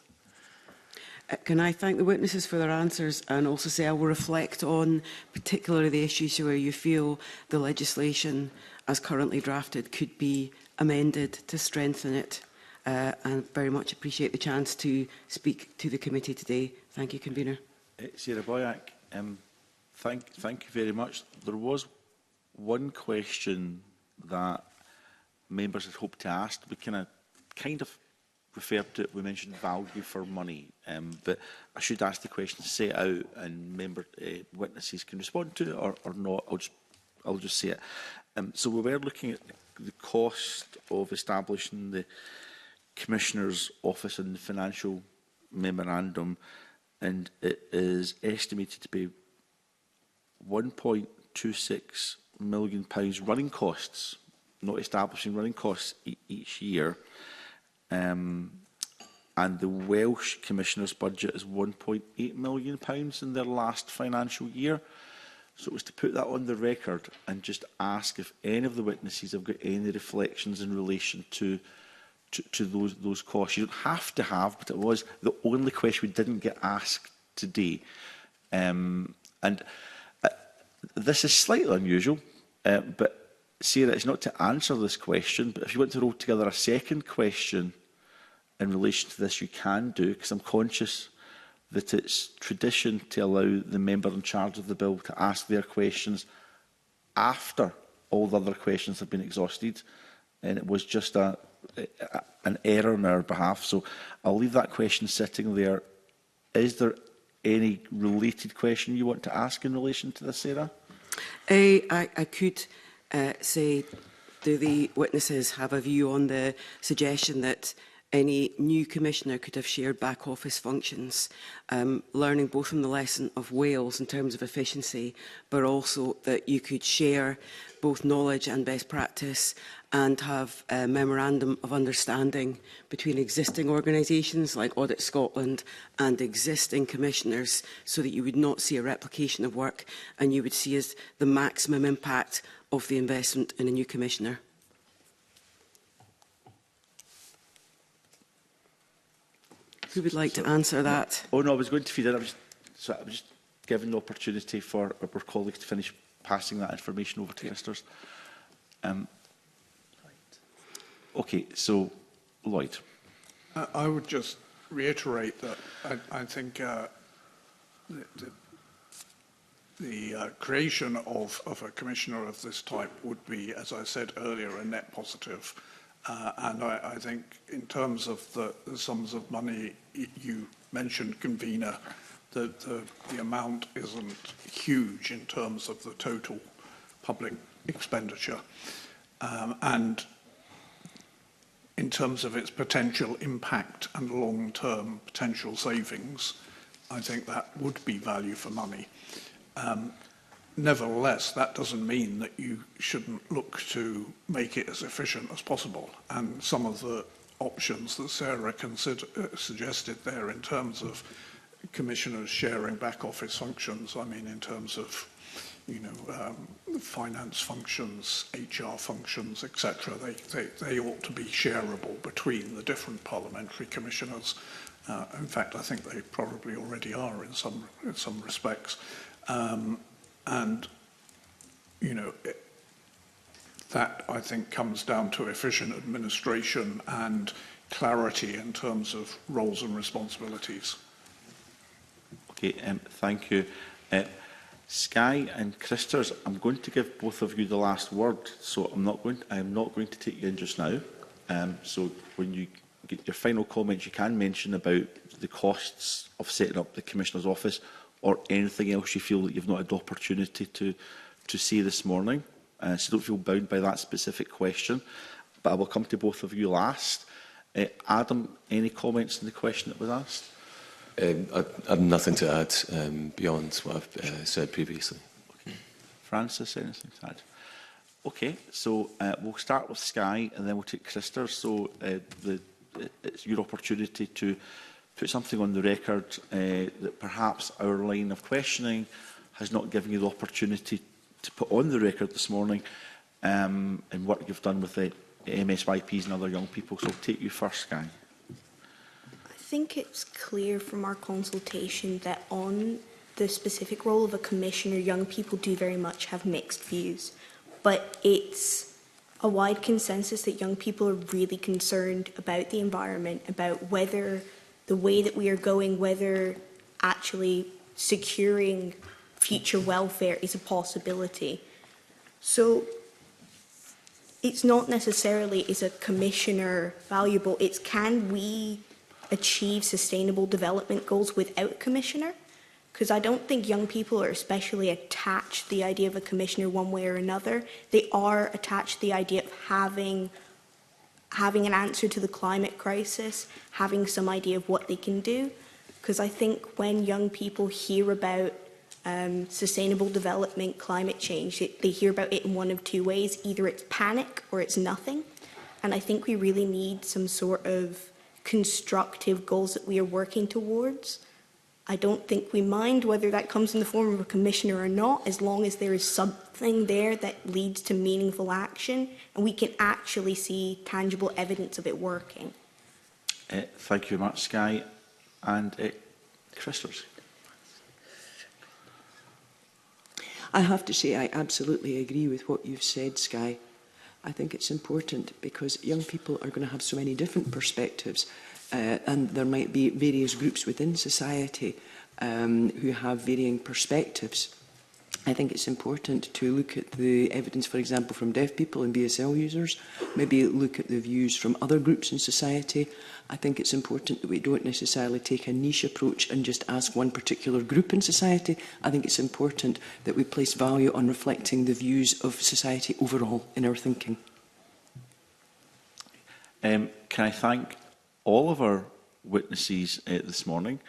Can I thank the witnesses for their answers, and also say I will reflect on particularly the issues where you feel the legislation as currently drafted could be amended to strengthen it. And very much appreciate the chance to speak to the committee today. Thank you, Convener. Sarah Boyack, thank you very much. There was one question that members had hoped to ask. We kind of referred to it. We mentioned value for money, but I should ask the question set out, and witnesses can respond to it or not. I'll just say it. So we were looking at the cost of establishing the Commissioner's Office in the Financial Memorandum, and it is estimated to be £1.26 million running costs, not establishing running costs each year. And the Welsh Commissioner's budget is £1.8 million in their last financial year. So it was to put that on the record and just ask if any of the witnesses have got any reflections in relation to those costs. You don't have to have, but it was the only question we didn't get asked today. This is slightly unusual, but Sarah, it's not to answer this question, but if you want to roll together a second question in relation to this, you can do, because I'm conscious that it's tradition to allow the member in charge of the bill to ask their questions after all the other questions have been exhausted, and it was just an error on our behalf. So I'll leave that question sitting there. Is there any related question you want to ask in relation to this, Sarah? I could say, do the witnesses have a view on the suggestion that any new commissioner could have shared back office functions, learning both from the lesson of Wales in terms of efficiency, but also that you could share both knowledge and best practice and have a memorandum of understanding between existing organisations like Audit Scotland and existing commissioners, so that you would not see a replication of work and you would see as the maximum impact of the investment in a new commissioner. Who would like to answer that? Oh no, I was going to feed in. I was just giving the opportunity for our colleagues to finish passing that information over to ministers. Okay, so Lloyd. I would just reiterate that I think the creation of a commissioner of this type would be, as I said earlier, a net positive. And I think in terms of the sums of money you mentioned, convener, the amount isn't huge in terms of the total public expenditure. And in terms of its potential impact and long-term potential savings, I think that would be value for money. Nevertheless, that doesn't mean that you shouldn't look to make it as efficient as possible. And some of the options that Sarah suggested there in terms of commissioners sharing back office functions, I mean in terms of finance functions, HR functions, etc. They ought to be shareable between the different parliamentary commissioners. In fact, I think they probably already are in some respects. And that I think comes down to efficient administration and clarity in terms of roles and responsibilities. Okay, thank you. Skye and Christers, I'm going to give both of you the last word, so I'm not going to take you in just now. So when you get your final comments, you can mention about the costs of setting up the Commissioner's office or anything else you feel that you've not had the opportunity to say this morning. So don't feel bound by that specific question. But I will come to both of you last. Adam, any comments on the question that was asked? I have nothing to add beyond what I've said previously. Okay. Francis, anything to add? Okay, so we'll start with Skye and then we'll take Christers. So it's your opportunity to put something on the record that perhaps our line of questioning has not given you the opportunity to put on the record this morning, and what you've done with the MSYPs and other young people. So I'll take you first, Skye. I think it's clear from our consultation that on the specific role of a commissioner, young people do very much have mixed views. But it's a wide consensus that young people are really concerned about the environment, about whether the way that we are going, whether actually securing future welfare is a possibility. So it's not necessarily is a commissioner valuable, it's can we achieve sustainable development goals without a commissioner? Because I don't think young people are especially attached to the idea of a commissioner one way or another. They are attached to the idea of having an answer to the climate crisis, having some idea of what they can do. Because I think when young people hear about sustainable development, climate change, they hear about it in one of two ways. Either it's panic or it's nothing. And I think we really need some sort of constructive goals that we are working towards. I don't think we mind whether that comes in the form of a commissioner or not, as long as there is something there that leads to meaningful action and we can actually see tangible evidence of it working. Thank you very much, Skye. And Christopher. I have to say I absolutely agree with what you've said, Skye. I think it's important because young people are going to have so many different perspectives and there might be various groups within society who have varying perspectives. I think it's important to look at the evidence, for example, from deaf people and BSL users, maybe look at the views from other groups in society. I think it's important that we don't necessarily take a niche approach and just ask one particular group in society. I think it's important that we place value on reflecting the views of society overall in our thinking. Can I thank all of our witnesses this morning,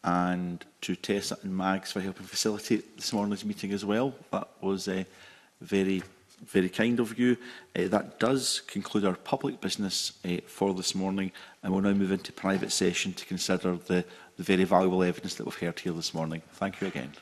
and to Tessa and Mags for helping facilitate this morning's meeting as well. That was very, very kind of you. That does conclude our public business for this morning, and we'll now move into private session to consider the very valuable evidence that we've heard here this morning. Thank you again.